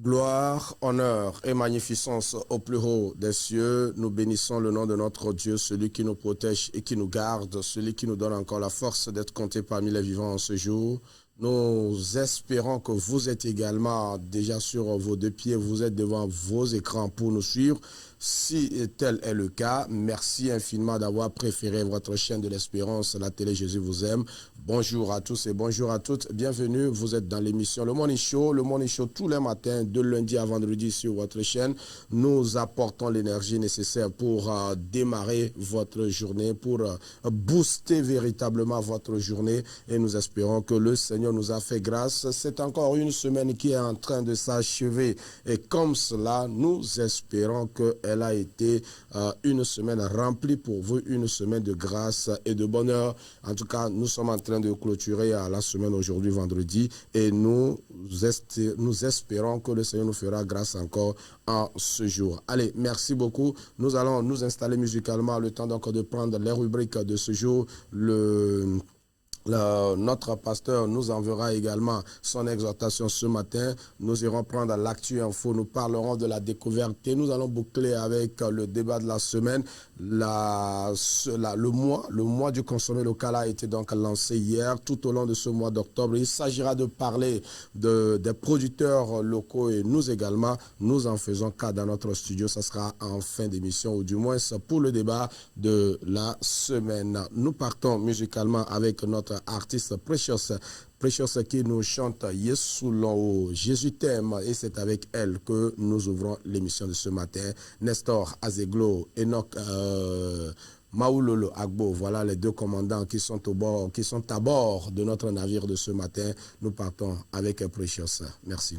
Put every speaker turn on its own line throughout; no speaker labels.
Gloire, honneur et magnificence au plus haut des cieux. Nous bénissons le nom de notre Dieu, celui qui nous protège et qui nous garde, celui qui nous donne encore la force d'être comptés parmi les vivants en ce jour. Nous espérons que vous êtes également déjà sur vos deux pieds, vous êtes devant vos écrans pour nous suivre. Si tel est le cas, merci infiniment d'avoir préféré votre chaîne de l'espérance, la télé Jésus vous aime. Bonjour à tous et bonjour à toutes. Bienvenue, vous êtes dans l'émission Le Morning Show. Le Morning Show tous les matins, de lundi à vendredi sur votre chaîne. Nous apportons l'énergie nécessaire pour démarrer votre journée, pour booster véritablement votre journée. Et nous espérons que le Seigneur nous a fait grâce. C'est encore une semaine qui est en train de s'achever. Et comme cela, nous espérons qu'elle a été une semaine remplie pour vous, une semaine de grâce et de bonheur. En tout cas, nous sommes en train de clôturer la semaine aujourd'hui, vendredi, et nous espérons que le Seigneur nous fera grâce encore en ce jour. Allez, merci beaucoup. Nous allons nous installer musicalement, le temps donc de prendre les rubriques de ce jour. Notre pasteur nous enverra également son exhortation ce matin. Nous irons prendre l'actu info, nous parlerons de la découverte et nous allons boucler avec le débat de la semaine. Le mois du consommé local a été donc lancé hier, tout au long de ce mois d'octobre. Il s'agira de parler des producteurs locaux et nous également, nous en faisons cas dans notre studio. Ça sera en fin d'émission ou du moins pour le débat de la semaine. Nous partons musicalement avec notre artiste Precious qui nous chante Yesu l'en Jésus t'aime, et c'est avec elle que nous ouvrons l'émission de ce matin. Nestor Azeglo, Enoch Maoulolo Agbo, voilà les deux commandants qui sont à bord de notre navire de ce matin. Nous partons avec Precious. Merci.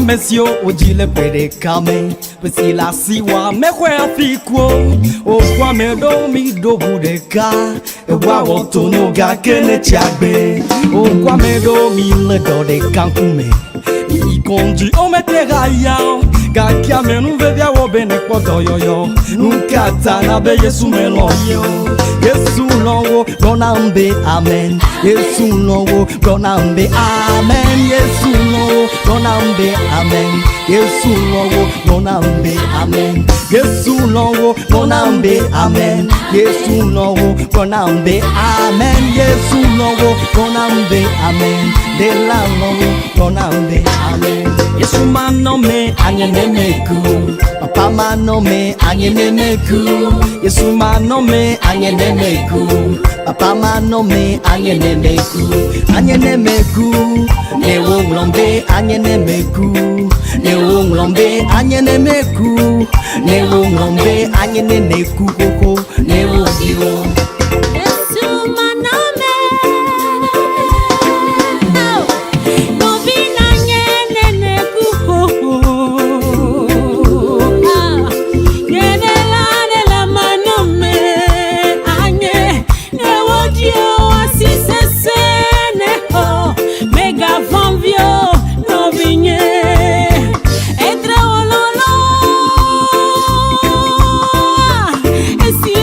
Mesio ojile pere kame pesi la siwa me kwe afiko o kwa me do mi do budeka e wa woto no ga kene chagbe o kwa me do mi le do de kankume I konji o me te gaya ga kia me nu ve via wo bene poto yoyo nu kata na be Yesu me lo yo Yesu lo gonna be amen Yesu lo gonna be amen Yesu lo gonna be amen Yesu lo gonna be amen Yesu lo gonna be amen Yesu lo gonna be amen Yesu lo gonna be amen de la lo gonna be amen Yesu mano me anyene meku Papa mano me anyene meku Yesu mano me anyene meku Papa mano me anyene meku ne wonglombe anyene meku ne wonglombe anyene meku ne wonglombe anyene neku koko ne wongiro
Si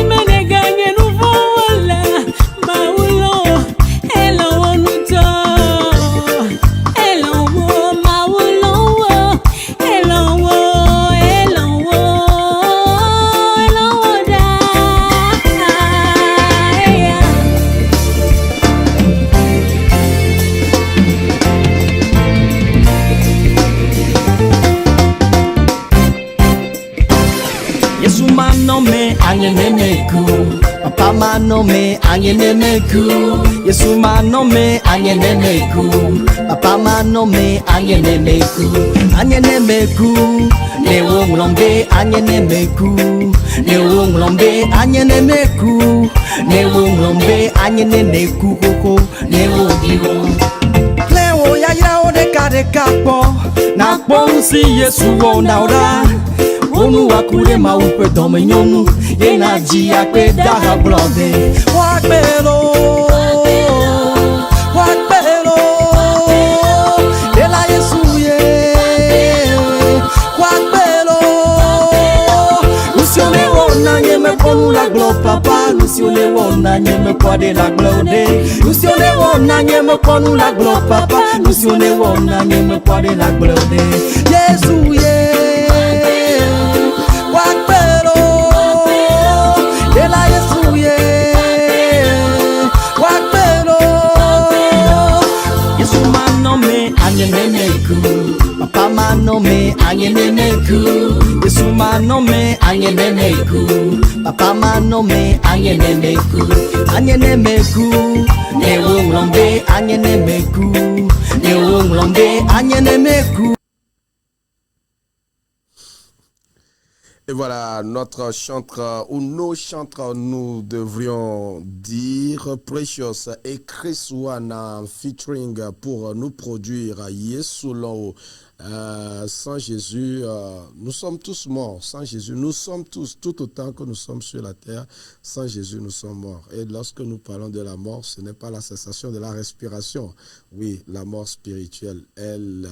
Papa m'a nommé Anyenemeku. Yesu m'a nommé Anyenemeku. Papa m'a nommé Anyenemeku. Anyenemeku. Ne wonglombe Anyenemeku. Ne wonglombe Anyenemeku. Ne wonglombe Anyenemeku koko. Ne wogiwo. Cleo ya ya o de kapo. Na ponsi Yesu o naura. Onu wakure ma upe dome nyonu. Yena jia kwe daha blonde. Wakbelo. Wakbelo. Dela Yesu ye. Wakbelo. Usione wona nye me ponu la glo papa. Usione wona nye me kwade la glode. Usione wona nye me ponu la glo papa. Usione wona nye me kwade la glode. Yesu ye. Wakbelo. Dela Yesu ye. Wakbelo. Yesu m'a nommé Anyenemeku. Papa m'a nommé Anyenemeku. Yesu m'a nommé Anyenemeku. Papa m'a nommé Anyenemeku. Anyenemeku. Ne wonglombe Anyenemeku. Ne wonglombe Anyenemeku.
Et voilà, notre chantre, ou nos chantres, nous devrions dire Precious et Chris Wana featuring pour nous produire Yesulo. Sans Jésus, nous sommes tous morts. Sans Jésus, nous sommes tous, tout autant que nous sommes sur la terre, sans Jésus, nous sommes morts. Et lorsque nous parlons de la mort, ce n'est pas la cessation de la respiration. Oui, la mort spirituelle, elle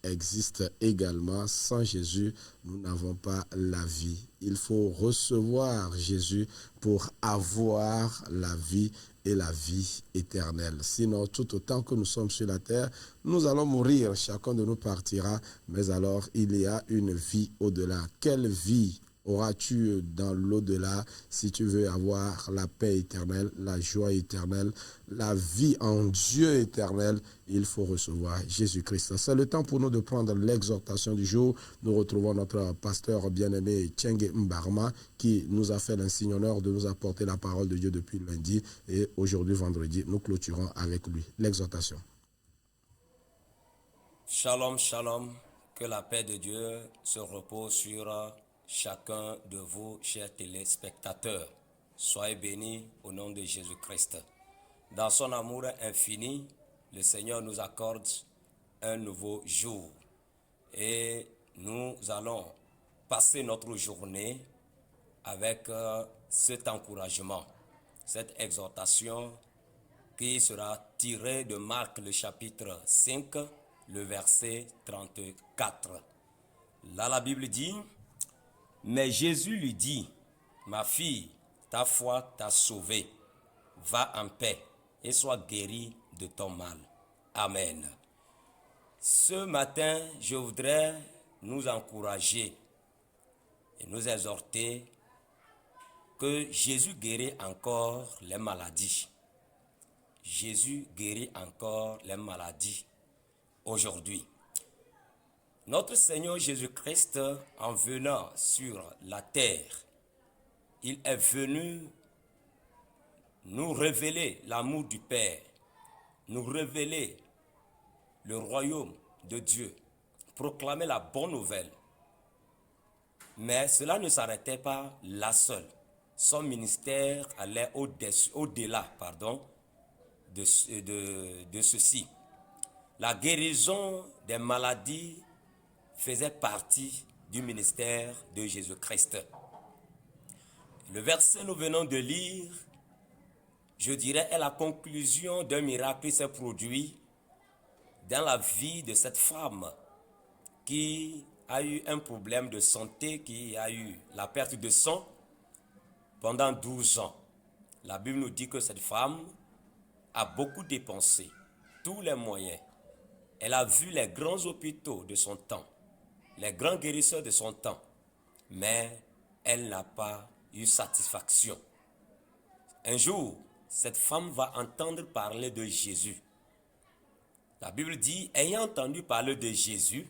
existe également. Sans Jésus, nous n'avons pas la vie. Il faut recevoir Jésus pour avoir la vie et la vie éternelle. Sinon, tout autant que nous sommes sur la terre, nous allons mourir, chacun de nous partira, mais alors il y a une vie au-delà. Quelle vie auras-tu dans l'au-delà si tu veux avoir la paix éternelle, la joie éternelle, la vie en Dieu éternel? Il faut recevoir Jésus-Christ. C'est le temps pour nous de prendre l'exhortation du jour. Nous retrouvons notre pasteur bien-aimé Tchenge Mbarma qui nous a fait l'insigne honneur de nous apporter la parole de Dieu depuis lundi. Et aujourd'hui, vendredi, nous clôturons avec lui l'exhortation.
Shalom, shalom. Que la paix de Dieu se repose sur chacun de vous, chers téléspectateurs. Soyez bénis au nom de Jésus-Christ. Dans son amour infini, le Seigneur nous accorde un nouveau jour. Et nous allons passer notre journée avec cet encouragement, cette exhortation qui sera tirée de Marc le chapitre 5, le verset 34. Là, la Bible dit: mais Jésus lui dit, ma fille, ta foi t'a sauvée. Va en paix et sois guérie de ton mal. Amen. Ce matin, je voudrais nous encourager et nous exhorter que Jésus guérit encore les maladies. Jésus guérit encore les maladies aujourd'hui. Notre Seigneur Jésus-Christ, en venant sur la terre, il est venu nous révéler l'amour du Père, nous révéler le royaume de Dieu, proclamer la bonne nouvelle. Mais cela ne s'arrêtait pas là seul. Son ministère allait au-delà de ceci. La guérison des maladies faisait partie du ministère de Jésus-Christ. Le verset que nous venons de lire, je dirais, est la conclusion d'un miracle qui s'est produit dans la vie de cette femme qui a eu un problème de santé, qui a eu la perte de sang pendant 12 ans. La Bible nous dit que cette femme a beaucoup dépensé tous les moyens. Elle a vu les grands hôpitaux de son temps, les grands guérisseurs de son temps, mais elle n'a pas eu satisfaction. Un jour, cette femme va entendre parler de Jésus. La Bible dit, ayant entendu parler de Jésus,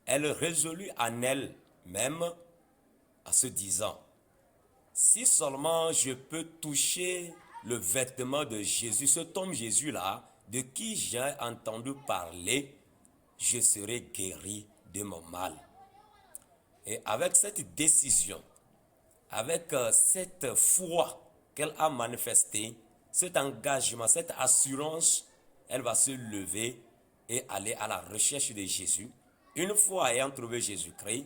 elle résolut en elle-même, en se disant, si seulement je peux toucher le vêtement de Jésus, cet homme Jésus-là, de qui j'ai entendu parler, je serai guéri de mon mal. Et avec cette décision, avec cette foi qu'elle a manifestée, cet engagement, cette assurance, elle va se lever et aller à la recherche de Jésus. Une fois ayant trouvé Jésus-Christ,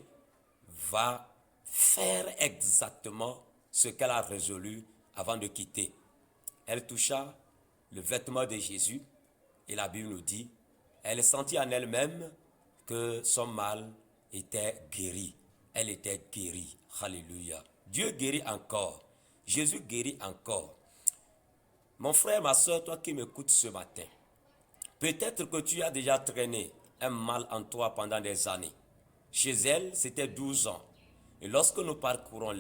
va faire exactement ce qu'elle a résolu avant de quitter. Elle toucha le vêtement de Jésus et la Bible nous dit, elle sentit en elle-même que son mal était guéri. Elle était guérie. Alléluia. Dieu guérit encore. Jésus guérit encore. Mon frère, ma soeur, toi qui m'écoutes ce matin, peut-être que tu as déjà traîné un mal en toi pendant des années. Chez elle, c'était 12 ans. Et lorsque nous parcourons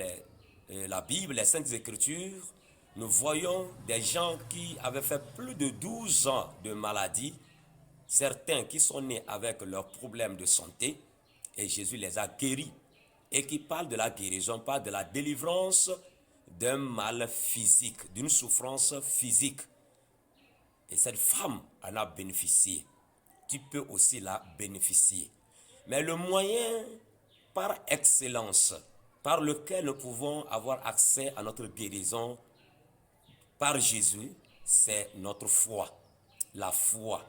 la Bible, les Saintes Écritures, nous voyons des gens qui avaient fait plus de 12 ans de maladie, certains qui sont nés avec leurs problèmes de santé, et Jésus les a guéris. Et qui parle de la guérison, parle de la délivrance d'un mal physique, d'une souffrance physique. Et cette femme en a bénéficié. Tu peux aussi la bénéficier. Mais le moyen par excellence, par lequel nous pouvons avoir accès à notre guérison par Jésus, c'est notre foi. La foi.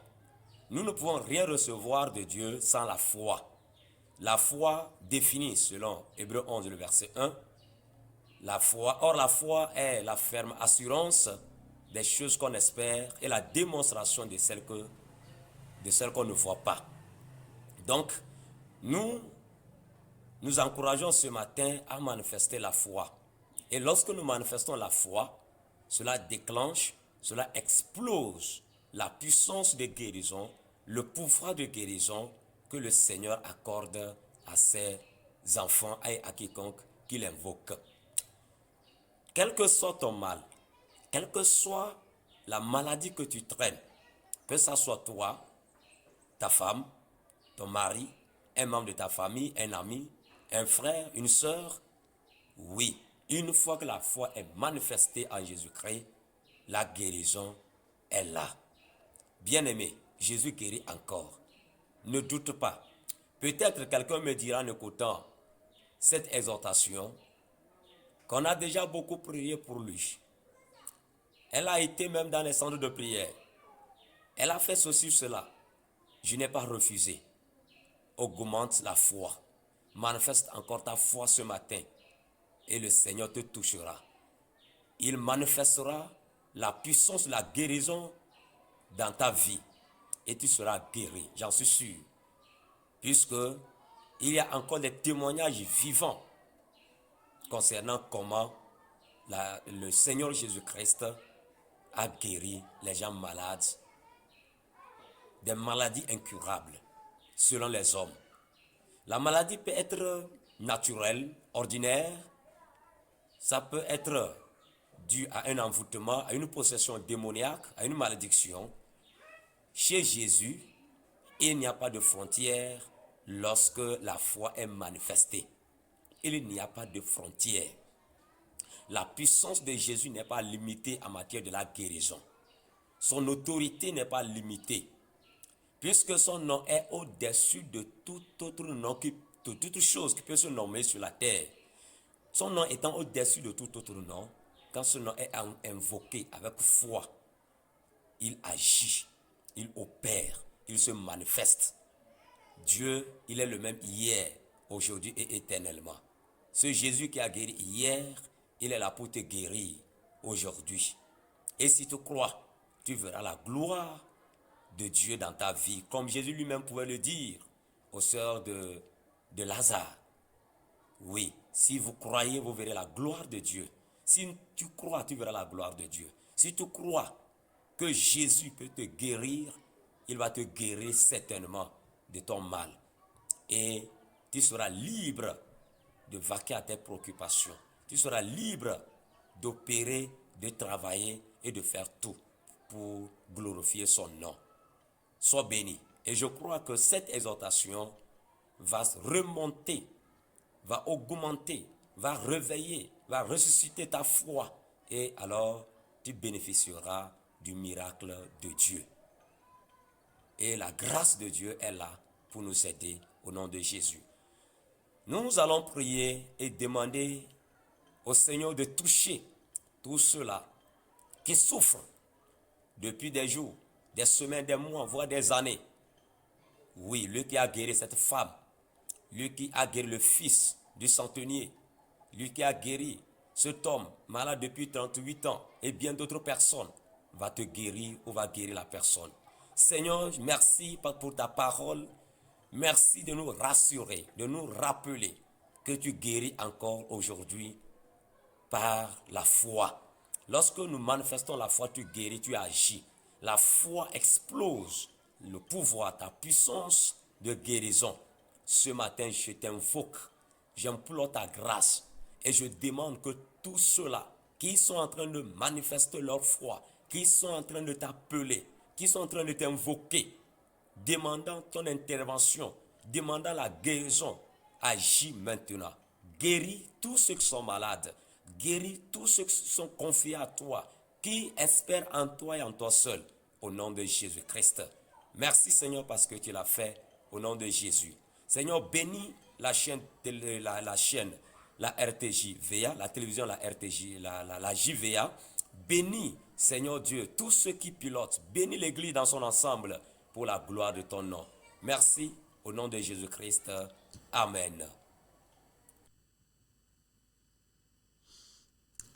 Nous ne pouvons rien recevoir de Dieu sans la foi. La foi définie selon Hébreux 11, le verset 1. La foi est la ferme assurance des choses qu'on espère et la démonstration de celles qu'on ne voit pas. Donc, nous encourageons ce matin à manifester la foi. Et lorsque nous manifestons la foi, cela déclenche, cela explose la puissance de guérison, le pouvoir de guérison que le Seigneur accorde à ses enfants et à quiconque qu'il invoque. Quel que soit ton mal, quelle que soit la maladie que tu traînes, que ce soit toi, ta femme, ton mari, un membre de ta famille, un ami, un frère, une sœur, oui, une fois que la foi est manifestée en Jésus-Christ, la guérison est là. Bien-aimé, Jésus guérit encore. Ne doute pas. Peut-être quelqu'un me dira en écoutant cette exhortation qu'on a déjà beaucoup prié pour lui. Elle a été même dans les centres de prière. Elle a fait ceci, cela. Je n'ai pas refusé. Augmente la foi. Manifeste encore ta foi ce matin et le Seigneur te touchera. Il manifestera la puissance de la guérison dans ta vie et tu seras guéri, j'en suis sûr. Puisque il y a encore des témoignages vivants concernant comment le Seigneur Jésus-Christ a guéri les gens malades, des maladies incurables selon les hommes. La maladie peut être naturelle, ordinaire, ça peut être dû à un envoûtement, à une possession démoniaque, à une malédiction. Chez Jésus, il n'y a pas de frontière lorsque la foi est manifestée. Il n'y a pas de frontière. La puissance de Jésus n'est pas limitée en matière de la guérison. Son autorité n'est pas limitée. Puisque son nom est au-dessus de tout autre nom, de toute chose qui peut se nommer sur la terre. Son nom étant au-dessus de tout autre nom, quand ce nom est invoqué avec foi, il agit, il opère, il se manifeste. Dieu, il est le même hier, aujourd'hui et éternellement. Ce Jésus qui a guéri hier, il est là pour te guérir aujourd'hui. Et si tu crois, tu verras la gloire de Dieu dans ta vie, comme Jésus lui-même pouvait le dire aux sœurs de Lazare. Oui, si vous croyez, vous verrez la gloire de Dieu. Si tu crois, tu verras la gloire de Dieu. Si tu crois que Jésus peut te guérir, il va te guérir certainement de ton mal. Et tu seras libre de vaquer à tes préoccupations. Tu seras libre d'opérer, de travailler et de faire tout pour glorifier son nom. Sois béni. Et je crois que cette exhortation va remonter, va augmenter, va réveiller va ressusciter ta foi. Et alors, tu bénéficieras du miracle de Dieu. Et la grâce de Dieu est là pour nous aider au nom de Jésus. Nous allons prier et demander au Seigneur de toucher tous ceux-là qui souffrent depuis des jours, des semaines, des mois, voire des années. Oui, lui qui a guéri cette femme, lui qui a guéri le fils du centenier, lui qui a guéri cet homme malade depuis 38 ans et bien d'autres personnes, va te guérir ou va guérir la personne. Seigneur, merci pour ta parole. Merci de nous rassurer, de nous rappeler que tu guéris encore aujourd'hui par la foi. Lorsque nous manifestons la foi, tu guéris, tu agis. La foi explose le pouvoir, ta puissance de guérison. Ce matin, je t'invoque, j'implore ta grâce et je demande que tous ceux-là qui sont en train de manifester leur foi, qui sont en train de t'appeler, qui sont en train de t'invoquer, demandant ton intervention, demandant la guérison, agis maintenant. Guéris tous ceux qui sont malades. Guéris tous ceux qui sont confiés à toi, qui espèrent en toi et en toi seul, au nom de Jésus-Christ. Merci Seigneur parce que tu l'as fait au nom de Jésus. Seigneur, bénis la chaîne, la RTJ VA, la télévision, la RTJ, la JVA. Bénis, Seigneur Dieu, tous ceux qui pilotent. Bénis l'Église dans son ensemble pour la gloire de ton nom. Merci au nom de Jésus-Christ. Amen.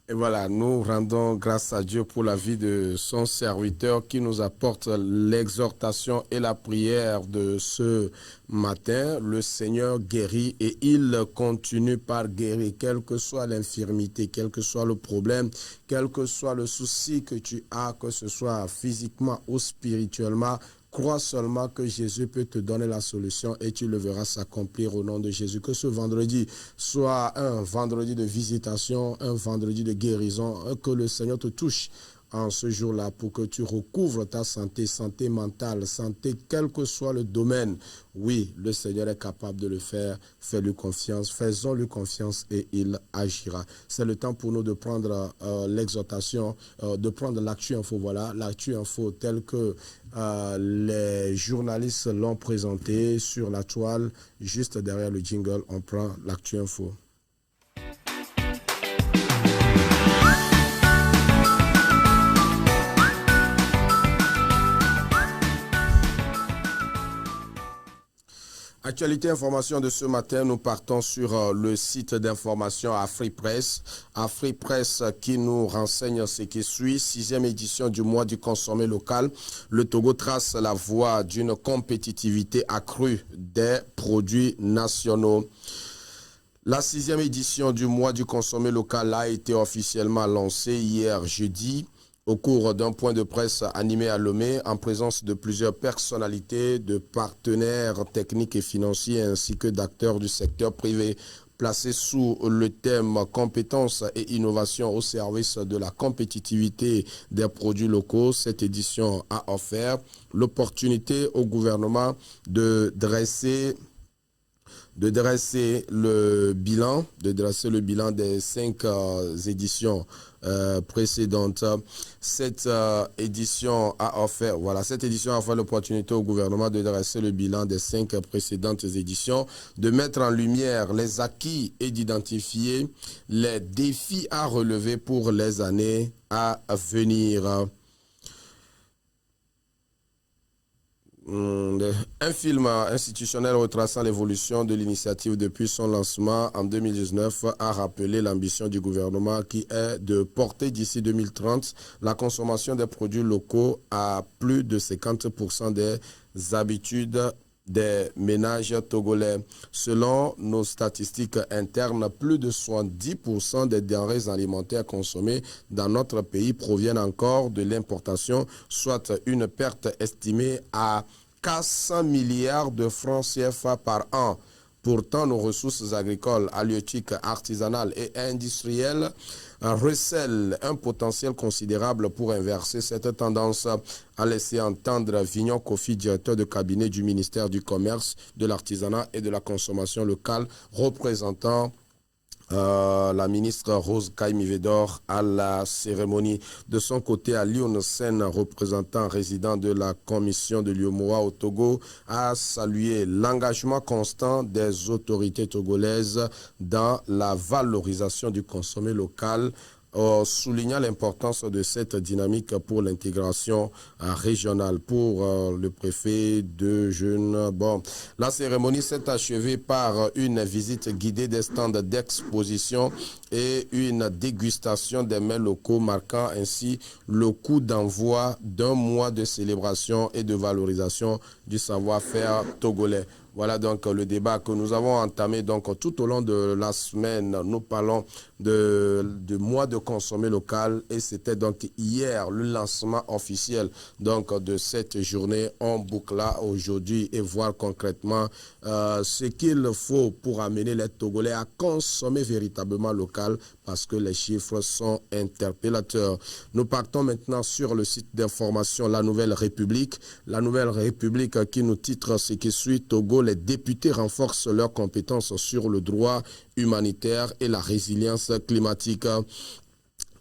Et voilà, nous rendons grâce à Dieu pour la vie de son serviteur qui nous apporte l'exhortation et la prière de ce matin. Le Seigneur guérit et il continue par guérir, quelle que soit l'infirmité, quel que soit le problème, quel que soit le souci que tu as, que ce soit physiquement ou spirituellement. Crois seulement que Jésus peut te donner la solution et tu le verras s'accomplir au nom de Jésus. Que ce vendredi soit un vendredi de visitation, un vendredi de guérison, que le Seigneur te touche en ce jour-là pour que tu recouvres ta santé, santé mentale, santé, quel que soit le domaine. Oui, le Seigneur est capable de le faire. Fais-lui confiance, faisons-lui confiance et il agira. C'est le temps pour nous de prendre l'exhortation, de prendre l'actu info. Voilà, l'actu info tel que les journalistes l'ont présenté sur la toile. Juste derrière le jingle, on prend l'actu info. Actualité information de ce matin, nous partons sur le site d'information AfriPresse. AfriPresse qui nous renseigne ce qui suit. 6e édition du mois du consommé local. Le Togo trace la voie d'une compétitivité accrue des produits nationaux. La 6e édition du mois du consommé local a été officiellement lancée hier jeudi. Au cours d'un point de presse animé à Lomé, en présence de plusieurs personnalités, de partenaires techniques et financiers, ainsi que d'acteurs du secteur privé, placés sous le thème « Compétences et innovation au service de la compétitivité des produits locaux », cette édition a offert l'opportunité au gouvernement de dresser le bilan des 5 éditions précédentes. Cette édition a offert l'opportunité au gouvernement de dresser le bilan des 5 précédentes éditions, de mettre en lumière les acquis et d'identifier les défis à relever pour les années à venir. Un film institutionnel retraçant l'évolution de l'initiative depuis son lancement en 2019 a rappelé l'ambition du gouvernement qui est de porter d'ici 2030 la consommation des produits locaux à plus de 50% des habitudes des ménages togolais. Selon nos statistiques internes, plus de 70% des denrées alimentaires consommées dans notre pays proviennent encore de l'importation, soit une perte estimée à 400 milliards de francs CFA par an. Pourtant, nos ressources agricoles, halieutiques, artisanales et industrielles recèlent un potentiel considérable pour inverser cette tendance, a laissé entendre Vignon Kofi, directeur de cabinet du ministère du Commerce, de l'Artisanat et de la Consommation locale, représentant la ministre Rose Kaimivedor à la cérémonie. De son côté, Alioune Sen, représentant résident de la commission de l'UEMOA au Togo, a salué l'engagement constant des autorités togolaises dans la valorisation du consommé local, soulignant l'importance de cette dynamique pour l'intégration régionale. Pour le préfet de Jeune, la cérémonie s'est achevée par une visite guidée des stands d'exposition et une dégustation des mets locaux, marquant ainsi le coup d'envoi d'un mois de célébration et de valorisation du savoir-faire togolais. Voilà donc le débat que nous avons entamé donc tout au long de la semaine. Nous parlons de mois de consommer local et c'était donc hier le lancement officiel donc de cette journée. On boucla aujourd'hui et voir concrètement ce qu'il faut pour amener les Togolais à consommer véritablement local, parce que les chiffres sont interpellateurs. Nous partons maintenant sur le site d'information La Nouvelle République. La Nouvelle République qui nous titre ce qui suit: Togo, les députés renforcent leurs compétences sur le droit humanitaire et la résilience climatique.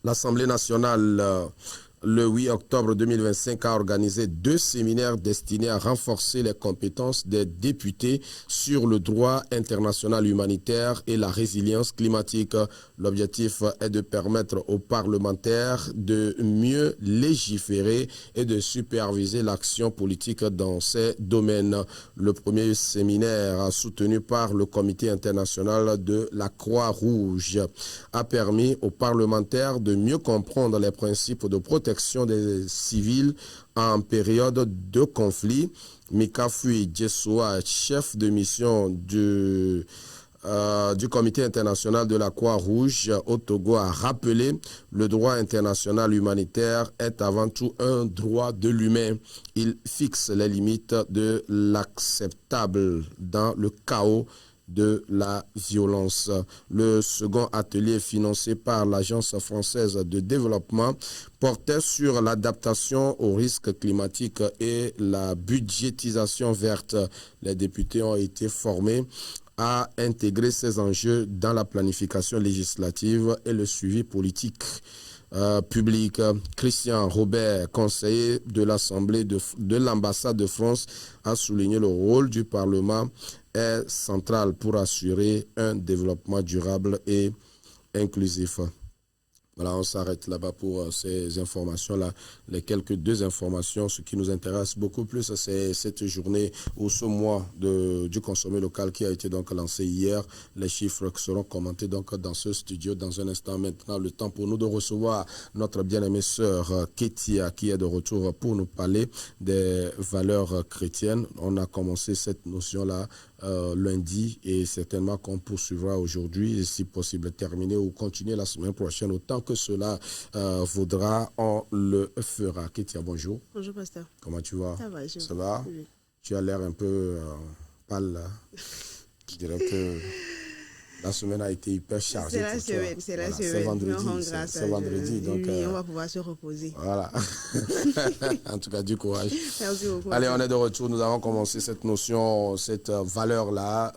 L'Assemblée nationale, le 8 octobre 2025, a organisé 2 séminaires destinés à renforcer les compétences des députés sur le droit international humanitaire et la résilience climatique. L'objectif est de permettre aux parlementaires de mieux légiférer et de superviser l'action politique dans ces domaines. Le premier séminaire, soutenu par le Comité international de la Croix-Rouge, a permis aux parlementaires de mieux comprendre les principes de protection des civils en période de conflit. Mika Fui Djessoa, chef de mission du Comité international de la Croix-Rouge au Togo, a rappelé: le droit international humanitaire est avant tout un droit de l'humain. Il fixe les limites de l'acceptable dans le chaos de la violence. Le second atelier, financé par l'Agence française de développement, portait sur l'adaptation aux risques climatiques et la budgétisation verte. Les députés ont été formés à intégrer ces enjeux dans la planification législative et le suivi politique public. Christian Robert, conseiller de l'Assemblée de l'ambassade de France, a souligné le rôle du Parlement est central pour assurer un développement durable et inclusif. Voilà, on s'arrête là-bas pour ces informations-là. Les quelques 2 informations, ce qui nous intéresse beaucoup plus, c'est cette journée ou ce mois du consommé local qui a été donc lancé hier. Les chiffres seront commentés donc dans ce studio dans un instant. Maintenant, le temps pour nous de recevoir notre bien-aimée sœur Ketia, qui est de retour pour nous parler des valeurs chrétiennes. On a commencé cette notion-là lundi et certainement qu'on poursuivra aujourd'hui, et si possible terminer ou continuer la semaine prochaine. Autant que cela vaudra, on le fera. Ketia, bonjour.
Bonjour, pasteur.
Comment tu vas?
Ça va,
Ça va?
Oui.
Tu as l'air un peu pâle là. Je dirais que la semaine a été hyper chargée.
C'est la semaine.
C'est vendredi.
C'est
vendredi. Donc,
oui, on va pouvoir se reposer.
Voilà. En tout cas, du courage.
Merci beaucoup.
Allez, on est de retour. Nous avons commencé cette notion, cette valeur-là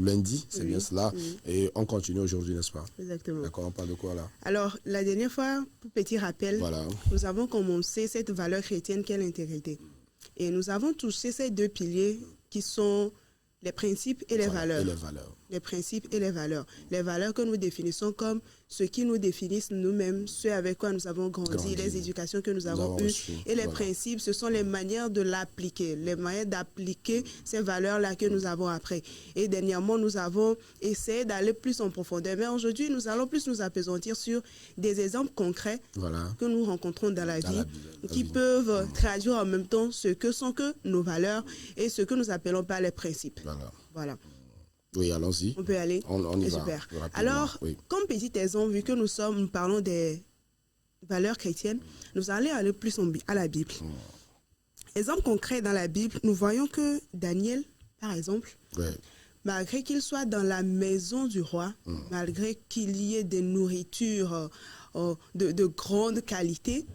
lundi, c'est bien cela.
Oui.
Et on continue aujourd'hui, n'est-ce pas?
Exactement.
D'accord, on parle de quoi là?
Alors, la dernière fois, pour petit rappel,
Voilà.
nous avons commencé cette valeur chrétienne qu'est l'intégrité. Et nous avons touché ces 2 piliers qui sont les principes et les valeurs.
Et les valeurs.
Les principes et les valeurs. Les valeurs que nous définissons comme ce qui nous définissent nous-mêmes, ce avec quoi nous avons grandi, les éducations que nous avons eues. Et les principes, ce sont les manières de l'appliquer, les manières d'appliquer ces valeurs-là que nous avons appris. Et dernièrement, nous avons essayé d'aller plus en profondeur. Mais aujourd'hui, nous allons plus nous appesantir sur des exemples concrets que nous rencontrons dans la vie, qui peuvent traduire en même temps ce que sont que nos valeurs et ce que nous appelons par les principes. Voilà.
Oui, allons-y.
On peut aller.
On y va.
Super. Alors, comme petit exemple, vu que nous parlons des valeurs chrétiennes, nous allons aller plus à la Bible. Exemple concret dans la Bible, nous voyons que Daniel, par exemple, malgré qu'il soit dans la maison du roi, malgré qu'il y ait des nourritures de grande qualité,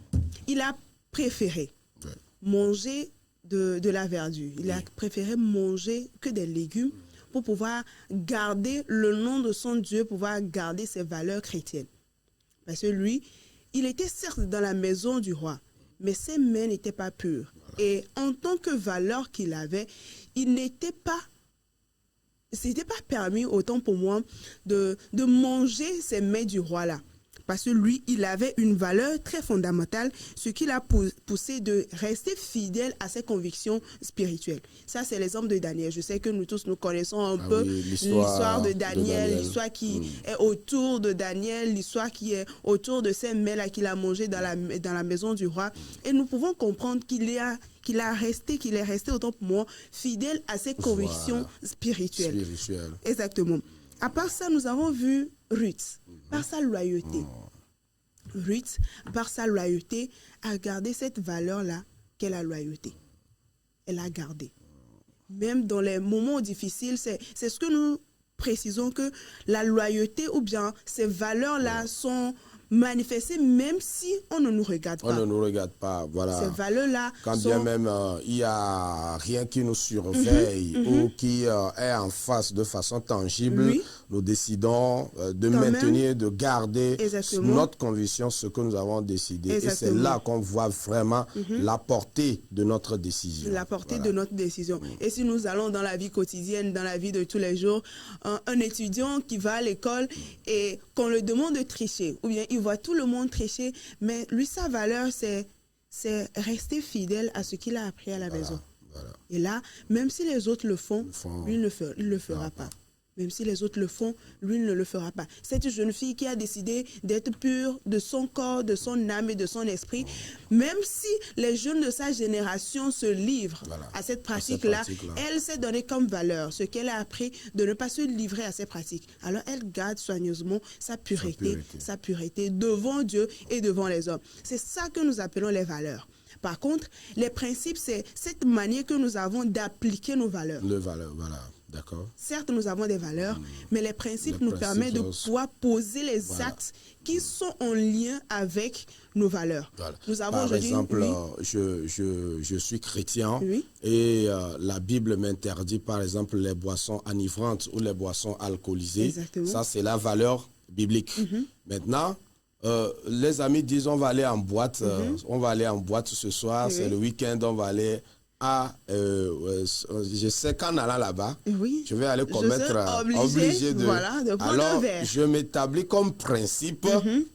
il a préféré manger de la verdure. Il a préféré manger que des légumes pour pouvoir garder le nom de son Dieu, pouvoir garder ses valeurs chrétiennes. Parce que lui, il était certes dans la maison du roi, mais ses mains n'étaient pas pures. Et en tant que valeur qu'il avait, c'était pas permis autant pour moi de manger ces mets du roi là. Parce que lui, il avait une valeur très fondamentale, ce qui l'a poussé de rester fidèle à ses convictions spirituelles. Ça, c'est l'exemple de Daniel. Je sais que nous tous, nous connaissons un peu l'histoire de Daniel, l'histoire qui est autour de Daniel, l'histoire qui est autour de ces mets-là qu'il a mangé dans la maison du roi. Et nous pouvons comprendre qu'il est resté autant pour moi fidèle à ses convictions spirituelles. Exactement. À part ça, nous avons vu Ruth, par sa loyauté. Ruth, par sa loyauté, a gardé cette valeur-là qu'est la loyauté. Elle a gardé. Même dans les moments difficiles, c'est ce que nous précisons, que la loyauté ou bien ces valeurs-là sont manifester même si on ne nous regarde pas.
On ne nous regarde pas, voilà.
Ces valeurs-là
quand bien même il n'y a rien qui nous surveille ou qui est en face de façon tangible, nous décidons de maintenir, de garder notre conviction, ce que nous avons décidé. Et c'est là qu'on voit vraiment la portée de notre décision.
La portée de notre décision. Et si nous allons dans la vie quotidienne, dans la vie de tous les jours, un étudiant qui va à l'école et qu'on le demande de tricher, ou bien il voit tout le monde tricher, mais lui, sa valeur, c'est rester fidèle à ce qu'il a appris à la maison. Voilà. Et là, même si les autres le font, lui, il ne le fera pas. Même si les autres le font, lui ne le fera pas. Cette jeune fille qui a décidé d'être pure de son corps, de son âme et de son esprit, même si les jeunes de sa génération se livrent à cette pratique-là, elle s'est donnée comme valeur ce qu'elle a appris de ne pas se livrer à ces pratiques. Alors elle garde soigneusement sa pureté devant Dieu et devant les hommes. C'est ça que nous appelons les valeurs. Par contre, les principes, c'est cette manière que nous avons d'appliquer nos valeurs.
Les valeurs, voilà. D'accord.
Certes, nous avons des valeurs, mais les principes nous permettent de pouvoir poser les actes qui sont en lien avec nos valeurs.
Voilà.
Nous avons
par exemple, je suis chrétien et la Bible m'interdit par exemple les boissons enivrantes ou les boissons alcoolisées. Exactement. Ça, c'est la valeur biblique. Maintenant, les amis disent on va aller en boîte, on va aller en boîte ce soir, c'est le week-end, on va aller je sais qu'en allant là-bas, je vais aller commettre obligé de prendre alors un verre. Je m'établis comme principe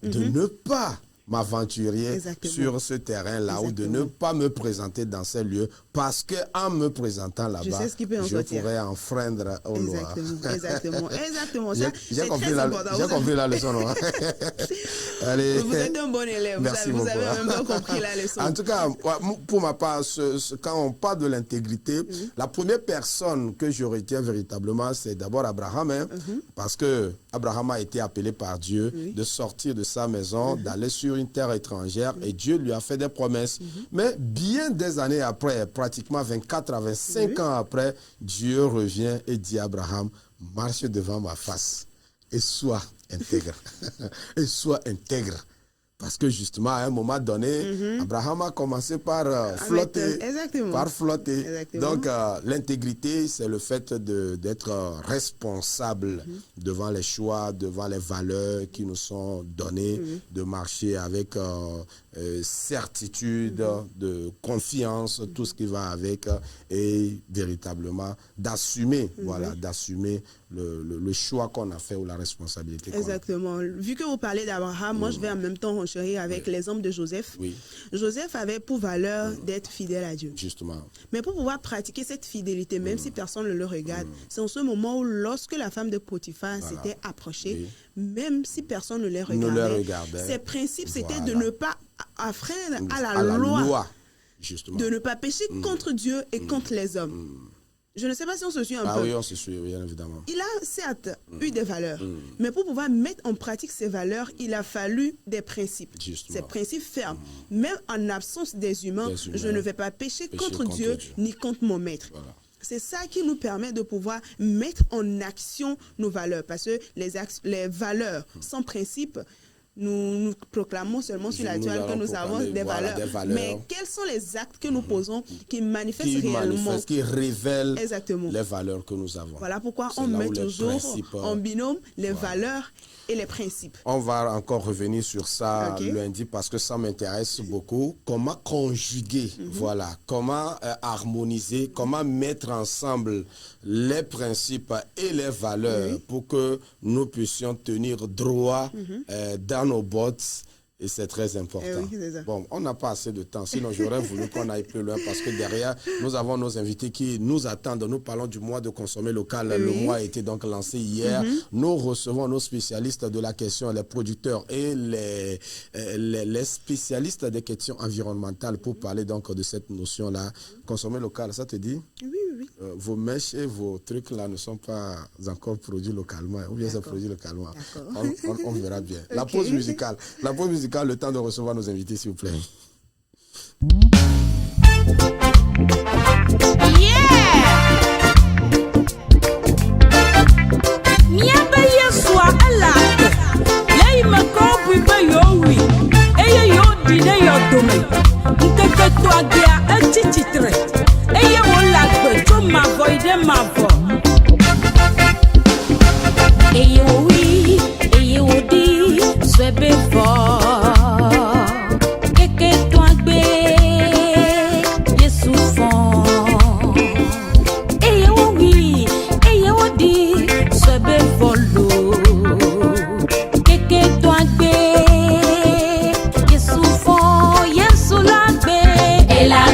de ne pas m'aventurer sur ce terrain-là ou de ne pas me présenter dans ces lieux parce qu'en me présentant là-bas, je pourrais enfreindre aux lois.
Exactement.
J'ai compris la leçon.
Allez. Vous êtes un bon élève. Vous avez même pas compris la leçon.
En tout cas, pour ma part, quand on parle de l'intégrité, la première personne que je retiens véritablement, c'est d'abord Abraham, parce que Abraham a été appelé par Dieu de sortir de sa maison, d'aller sur une terre étrangère et Dieu lui a fait des promesses. Mais bien des années après, pratiquement 24 à 25 ans après, Dieu revient et dit à Abraham, marche devant ma face et sois intègre. Et sois intègre. Parce que justement, à un moment donné, Abraham a commencé par flotter. Donc, l'intégrité, c'est le fait d'être responsable devant les choix, devant les valeurs qui nous sont données, de marcher avec certitude, de confiance, tout ce qui va avec, et véritablement d'assumer, d'assumer le choix qu'on a fait ou la responsabilité qu'on a.
Exactement. Vu que vous parlez d'Abraham, moi je vais en même temps renchérir avec l'exemple de Joseph. Joseph avait pour valeur d'être fidèle à Dieu.
Justement.
Mais pour pouvoir pratiquer cette fidélité, même si personne ne le regarde, c'est en ce moment où lorsque la femme de Potiphar s'était approchée, même si personne ne les regardait, ses principes c'était de ne pas affreindre à la loi.
Justement.
De ne pas pécher contre Dieu et contre les hommes. Je ne sais pas si on se suit un peu.
Ah oui, on se suit, bien évidemment.
Il a certes eu des valeurs, mais pour pouvoir mettre en pratique ces valeurs, il a fallu des principes. Justement. Ces principes fermes. Même en absence des humains, je ne vais pas pécher contre Dieu ni contre mon maître. Voilà. C'est ça qui nous permet de pouvoir mettre en action nos valeurs. Parce que les valeurs sans principe nous proclamons seulement sur la toile que nous avons des valeurs. Mais quels sont les actes que nous posons qui manifestent réellement,
qui révèlent
exactement
les valeurs que nous avons.
Voilà pourquoi on met toujours en binôme les valeurs et les principes.
On va encore revenir sur ça lundi parce que ça m'intéresse beaucoup. Comment conjuguer, voilà, comment harmoniser, comment mettre ensemble les principes et les valeurs pour que nous puissions tenir droit dans nos bottes. Et c'est très important. Bon, on n'a pas assez de temps, sinon j'aurais voulu qu'on aille plus loin parce que derrière, nous avons nos invités qui nous attendent. Nous parlons du mois de consommer local. Le mois a été donc lancé hier. Nous recevons nos spécialistes de la question, les producteurs et les spécialistes des questions environnementales pour parler donc de cette notion-là. Consommer local, ça te dit?
Oui.
Vos mèches et vos trucs là ne sont pas encore produits localement, ou bien c'est produit localement. On verra bien. La pause musicale, le temps de recevoir nos invités, s'il vous plaît.
La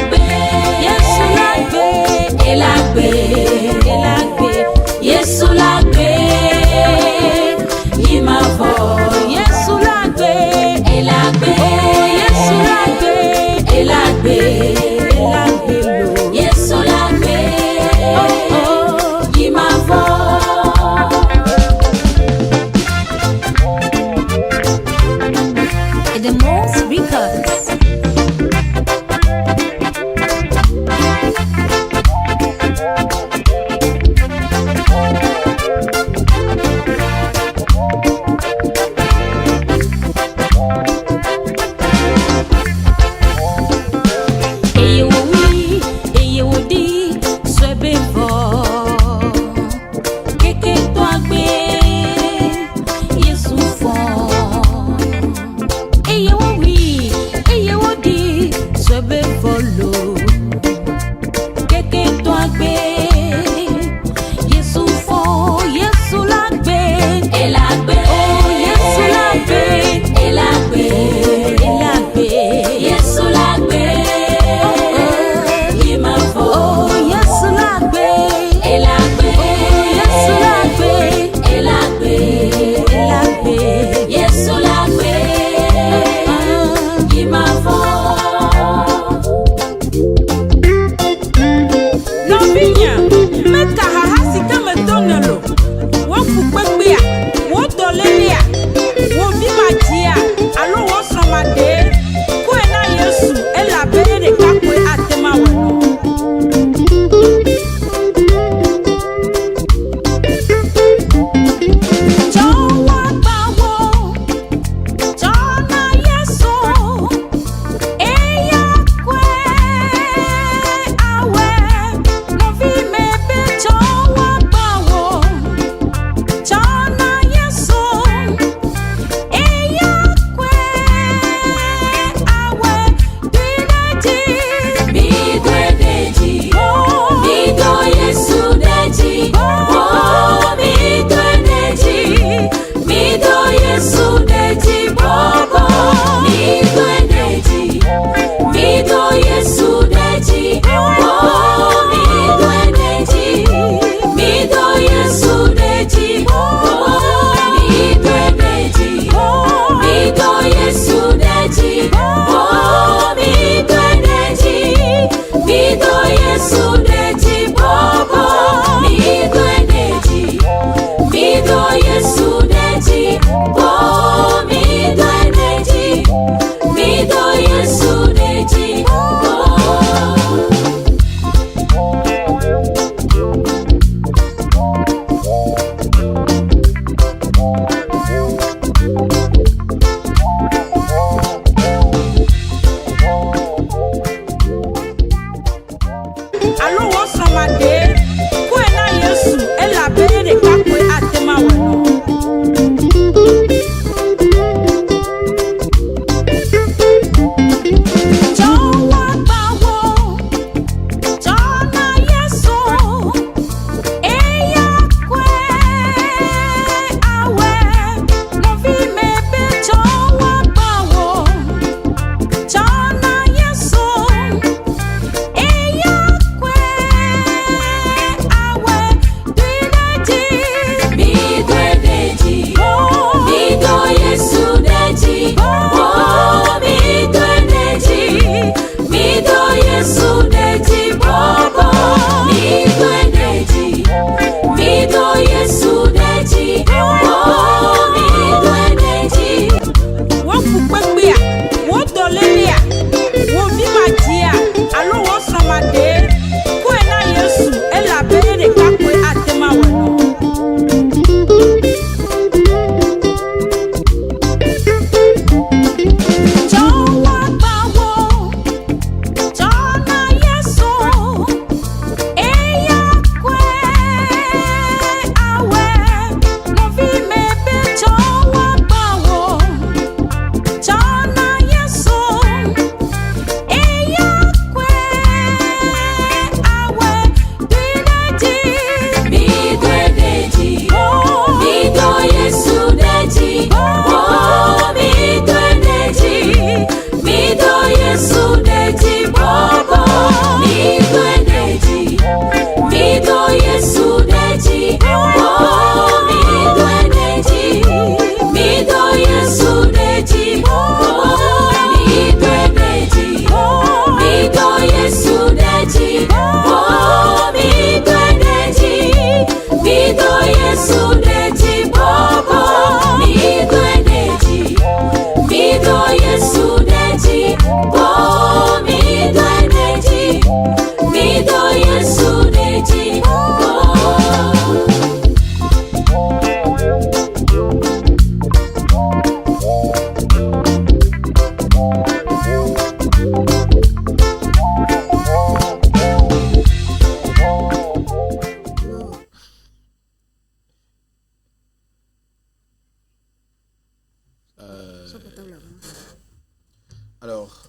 Alors,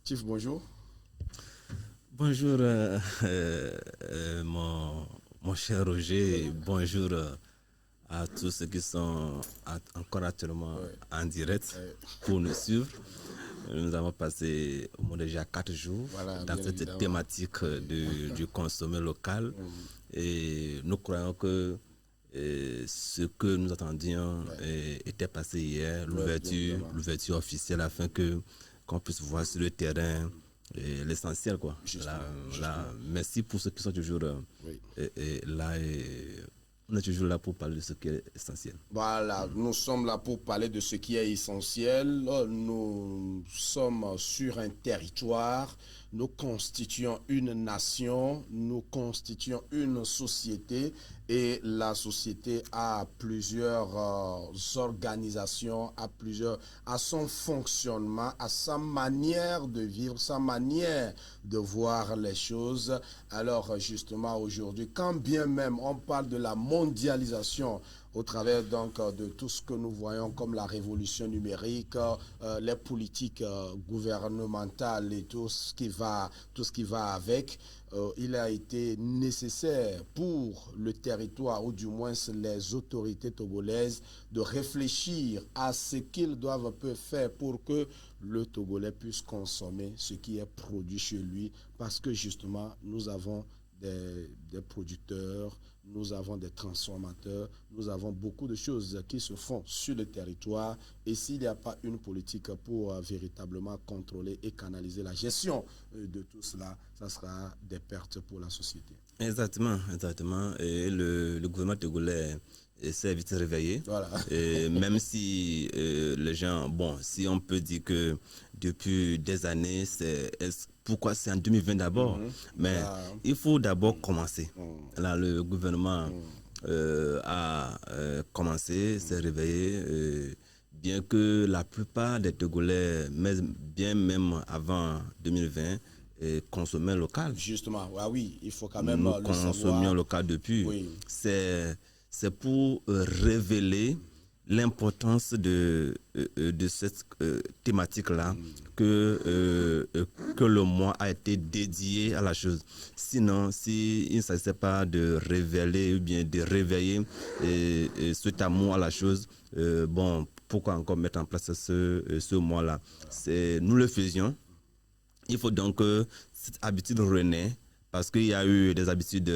Chief, bonjour.
Bonjour, mon cher Roger. Bonjour à tous ceux qui sont encore actuellement en direct pour nous suivre. Nous avons passé au moins déjà 4 jours dans cette thématique du consommer local. Et nous croyons que ce que nous attendions était passé hier, l'ouverture officielle, afin qu'on puisse voir sur le terrain l'essentiel, quoi. Merci pour ceux qui sont toujours là. On est toujours là pour parler de ce qui est essentiel.
Voilà, nous sommes là pour parler de ce qui est essentiel. Nous sommes sur un territoire, nous constituons une nation, nous constituons une société, et la société a plusieurs organisations, à son fonctionnement, à sa manière de vivre, sa manière de voir les choses. Alors justement aujourd'hui, quand bien même on parle de la mondialisation, au travers donc de tout ce que nous voyons comme la révolution numérique, les politiques gouvernementales et tout ce qui va avec, il a été nécessaire pour le territoire, ou du moins les autorités togolaises, de réfléchir à ce qu'ils doivent faire pour que le Togolais puisse consommer ce qui est produit chez lui, parce que justement nous avons des producteurs, nous avons des transformateurs, nous avons beaucoup de choses qui se font sur le territoire, et s'il n'y a pas une politique pour véritablement contrôler et canaliser la gestion de tout cela, ça sera des pertes pour la société.
Exactement. Et le gouvernement togolais s'est vite réveillé. Voilà. Et même si les gens, si on peut dire que depuis des années, pourquoi c'est en 2020 d'abord, mais il faut d'abord commencer. Là, le gouvernement a commencé, s'est réveillé, bien que la plupart des Togolais, bien même avant 2020, consommaient local.
Justement, oui, il faut quand même
nous consommions local depuis. Oui. C'est pour révéler l'importance de cette thématique-là que le mois a été dédié à la chose. Sinon, s'il ne s'agissait pas de révéler ou bien de réveiller cet amour à la chose, pourquoi encore mettre en place ce mois-là? Nous le faisions. Il faut donc que cette habitude renaisse, parce qu'il y a eu des habitudes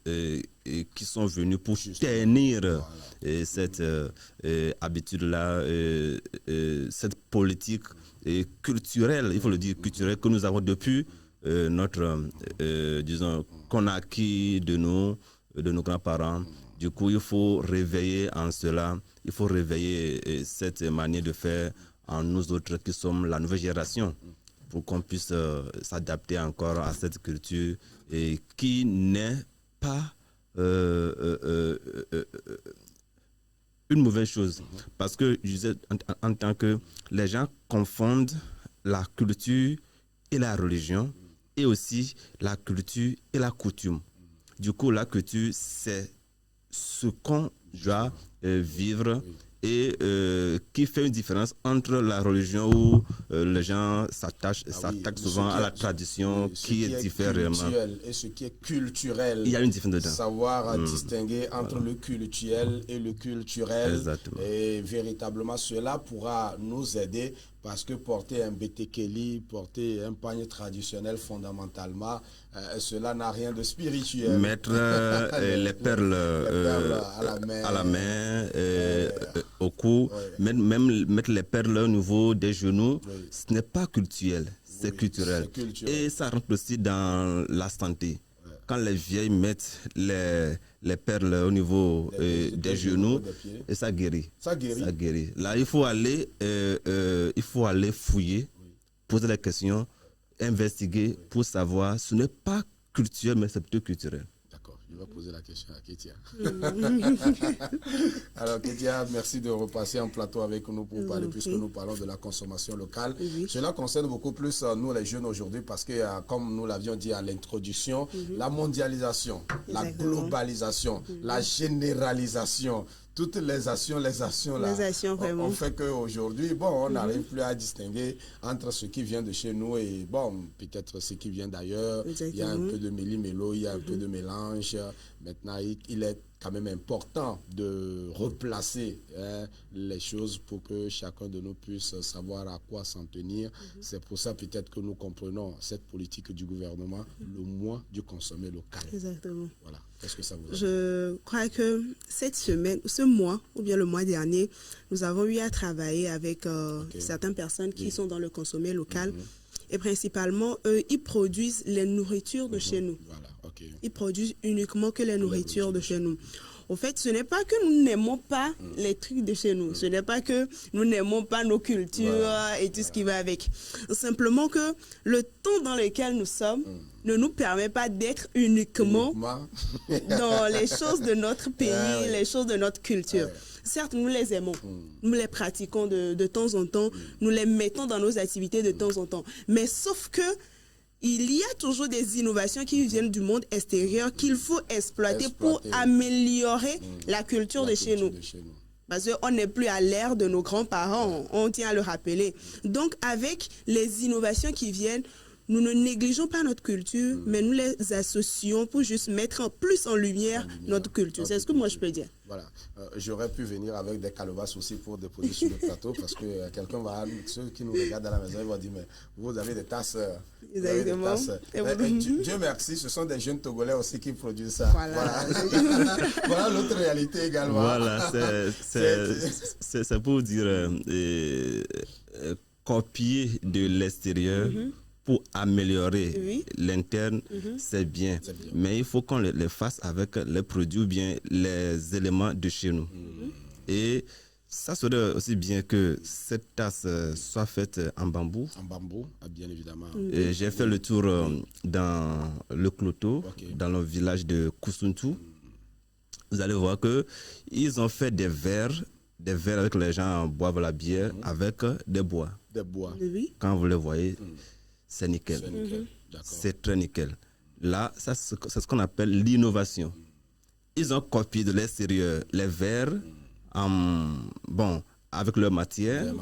qui sont venues pour tenir cette habitude-là, cette politique culturelle, il faut le dire culturelle, que nous avons depuis qu'on a acquis de nos grands-parents. Du coup, il faut réveiller en cela, il faut réveiller cette manière de faire en nous autres qui sommes la nouvelle génération, pour qu'on puisse s'adapter encore à cette culture et qui n'est pas une mauvaise chose. Parce que je disais en tant que les gens confondent la culture et la religion, et aussi la culture et la coutume. Du coup, la culture, c'est ce qu'on doit vivre, et qui fait une différence entre la religion où les gens s'attachent souvent à la tradition qui est différente.
Et ce qui est culturel,
il y a une différence dedans.
Savoir distinguer entre le cultuel et le culturel.
Exactement.
Et véritablement, cela pourra nous aider, parce que porter un bétekeli, porter un panier traditionnel, fondamentalement, cela n'a rien de spirituel.
Mettre les perles à la main, au cou, même mettre les perles au niveau des genoux, ce n'est pas culturel, c'est culturel. Et ça rentre aussi dans la santé. Quand les vieilles mettent les perles au niveau des genoux, et ça guérit. Ça guérit. Là, il faut aller fouiller, poser des questions, investiguer pour savoir. Ce n'est pas culturel, mais c'est plutôt culturel.
D'accord, je vais poser la question à Ketia. Alors Ketia, merci de repasser en plateau avec nous pour parler, puisque nous parlons de la consommation locale. Cela concerne beaucoup plus nous les jeunes aujourd'hui, parce que comme nous l'avions dit à l'introduction, la mondialisation, la globalisation, la généralisation, toutes les actions là,
vraiment.
on fait qu'aujourd'hui, bon, on n'arrive plus à distinguer entre ce qui vient de chez nous et, bon, peut-être ce qui vient d'ailleurs. Il y a un peu de méli-mélo, il y a un peu de mélange. Maintenant, il est quand même important de replacer les choses pour que chacun de nous puisse savoir à quoi s'en tenir. C'est pour ça peut-être que nous comprenons cette politique du gouvernement, le mois du consommer local.
Exactement.
Voilà. Qu'est-ce que ça vous dit?
Je crois que cette semaine, ce mois, ou bien le mois dernier, nous avons eu à travailler avec certaines personnes qui sont dans le consommer local. Et principalement, eux, ils produisent les nourritures de chez nous.
Voilà. Okay.
Ils produisent uniquement que les nourritures de chez nous. Au fait, ce n'est pas que nous n'aimons pas les trucs de chez nous. Ce n'est pas que nous n'aimons pas nos cultures et tout ce qui va avec. Simplement que le temps dans lequel nous sommes ne nous permet pas d'être uniquement dans les choses de notre pays, les choses de notre culture. Certes, nous les aimons, nous les pratiquons de temps en temps, nous les mettons dans nos activités de temps en temps. Mais sauf que il y a toujours des innovations qui viennent du monde extérieur qu'il faut exploiter pour améliorer la culture de chez nous. Parce qu'on n'est plus à l'ère de nos grands-parents, on tient à le rappeler. Donc, avec les innovations qui viennent, nous ne négligeons pas notre culture, mais nous les associons pour juste mettre plus en lumière notre culture. C'est ce que moi je peux dire.
Voilà. J'aurais pu venir avec des calebasses aussi pour déposer sur le plateau parce que quelqu'un va, ceux qui nous regardent à la maison, ils vont dire, mais vous avez des tasses.
Exactement.
Dieu merci, ce sont des jeunes Togolais aussi qui produisent ça. Voilà. Voilà l'autre réalité également.
Voilà, c'est pour dire copier de l'extérieur. Pour améliorer l'interne, c'est bien. Mais il faut qu'on les fasse avec les produits ou bien les éléments de chez nous. Et ça serait aussi bien que cette tasse soit faite en bambou.
En bambou, bien évidemment.
J'ai fait le tour dans le Cloto, dans le village de Koussountou. Vous allez voir qu'ils ont fait des verres avec les gens boivent la bière avec des bois.
Des bois.
Quand vous les voyez, c'est nickel. C'est très nickel. Là, c'est ce qu'on appelle l'innovation. Ils ont copié de l'extérieur les verres avec leur matière.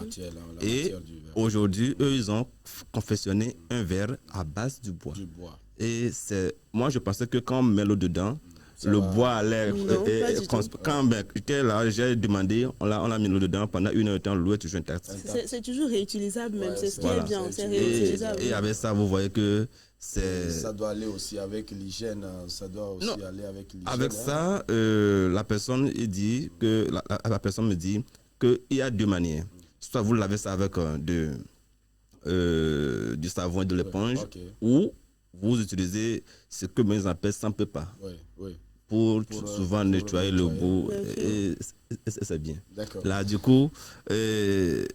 Et aujourd'hui, eux, ils ont confectionné un verre à base du bois. Et moi, je pensais que quand on met l'eau dedans, le bois allait. Quand j'étais là, j'ai demandé, on a mis l'eau dedans pendant 1 heure de temps, l'eau est toujours intacte.
C'est toujours réutilisable, même. C'est ce qui est bien, c'est réutilisable.
Et avec ça, vous voyez que c'est.
Ça doit aller aussi avec l'hygiène. Ça doit aussi aller avec l'hygiène.
Avec ça, la personne me dit qu'il y a 2 manières. Soit vous lavez ça avec du savon et de l'éponge, ou vous utilisez ce que les appellent sans pépa. Pour souvent nettoyer le bout, et c'est bien. Là, du coup, il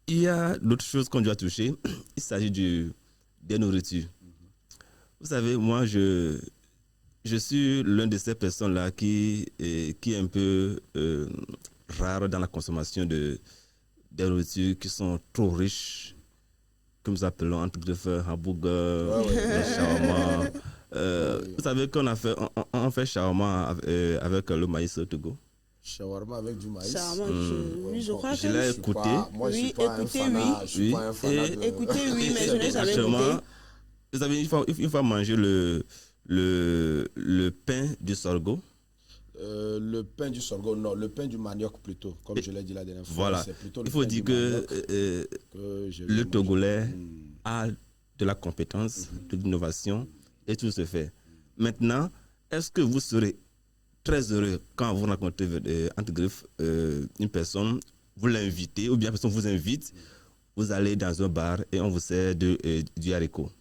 y a d'autres choses qu'on doit toucher. Il s'agit des nourritures. Vous savez, moi, je suis l'une de ces personnes-là qui est un peu rare dans la consommation des nourritures qui sont trop riches, que nous appelons entre griffes, hamburger, shawarma. Vous savez qu'on on fait shawarma avec le maïs au Togo.
Shawarma avec du maïs.
Oui, je crois que
je l'ai écouté.
Moi, je suis pas un fanat.
Écoutez, oui, mais je n'ai jamais goûté.
Vous savez, il faut manger le pain du sorgho.
Le pain du sorgho, non, le pain du manioc plutôt, comme je l'ai dit la dernière fois.
Voilà, il faut dire que le Togolais a de la compétence, de l'innovation, et tout se fait. Maintenant, est-ce que vous serez très heureux quand vous rencontrez entre griffes une personne, vous l'invitez, ou bien une personne vous invite, vous allez dans un bar et on vous sert du haricot.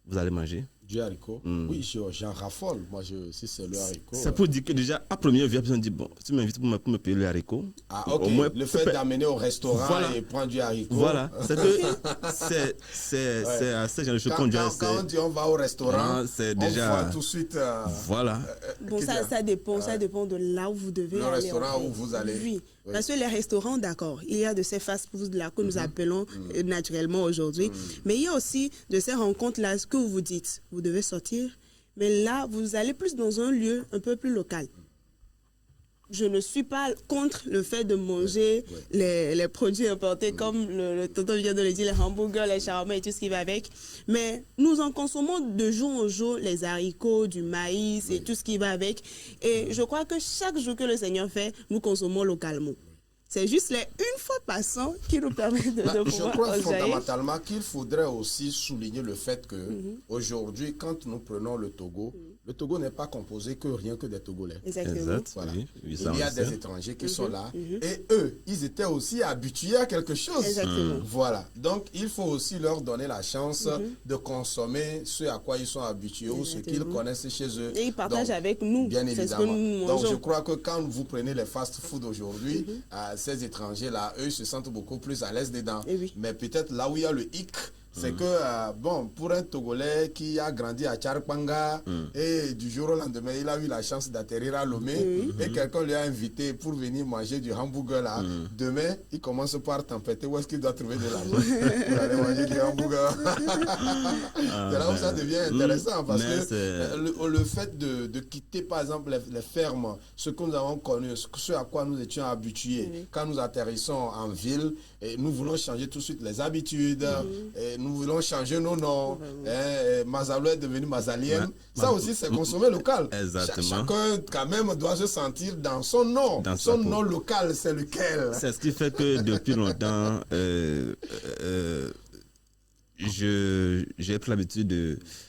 Vous allez manger?
Du haricot? Oui, j'en raffole. Moi, si c'est le haricot.
C'est pour dire que déjà, à première vue, la personne dit, bon, tu m'invites pour me payer le haricot.
Ah, ok. Au moins, le fait d'amener au restaurant et prendre du haricot.
Voilà. C'est que c'est ce genre de choses qu'on doit essayer.
Quand on dit on va au restaurant,
c'est déjà.
On voit tout de suite.
Voilà.
Bon, ça dépend de là où vous devez aller.
Le restaurant où vous allez.
Oui. Parce que les restaurants, d'accord, il y a de ces fast-food-là que nous appelons naturellement aujourd'hui. Mais il y a aussi de ces rencontres-là, ce que vous dites. Vous devez sortir. Mais là, vous allez plus dans un lieu un peu plus local. je ne suis pas contre le fait de manger les produits importés comme le tonton vient de le dire, les hamburgers, les shawarma et tout ce qui va avec. Mais nous en consommons de jour en jour les haricots, du maïs et tout ce qui va avec. Et je crois que chaque jour que le Seigneur fait, nous consommons localement. C'est juste les une fois passant qui nous permet de pouvoir
Je crois fondamentalement qu'il faudrait aussi souligner le fait que aujourd'hui, quand nous prenons le Togo n'est pas composé que rien que des Togolais.
Exactement.
Exact.
Voilà.
Oui,
Il y a des étrangers qui sont là et eux, ils étaient aussi habitués à quelque chose.
Exactement.
Voilà. Donc, il faut aussi leur donner la chance de consommer ce à quoi ils sont habitués ou ce qu'ils connaissent chez eux.
Et ils partagent avec nous.
Bien
C'est
évidemment.
ce que nous
Donc,
mangeons.
je crois que quand vous prenez les fast-food aujourd'hui, ces étrangers-là, eux, se sentent beaucoup plus à l'aise dedans. Mais peut-être là où il y a le hic, c'est que, bon, pour un Togolais qui a grandi à Tcharpanga et du jour au lendemain, il a eu la chance d'atterrir à Lomé et quelqu'un lui a invité pour venir manger du hamburger là. Demain, il commence par tempêter où est-ce qu'il doit trouver de l'argent pour aller manger du hamburger. C'est là où ça devient intéressant parce que le fait de quitter, par exemple, les fermes, ce que nous avons connu, ce à quoi nous étions habitués, quand nous atterrissons en ville, et nous voulons changer tout de suite les habitudes. Et nous voulons changer nos noms. Mazalo est devenu Mazalienne. Ça aussi, c'est consommer local.
Exactement.
Chacun, quand même, doit se sentir dans son nom. Son nom local, c'est lequel?
C'est ce qui fait que depuis longtemps, j'ai pris l'habitude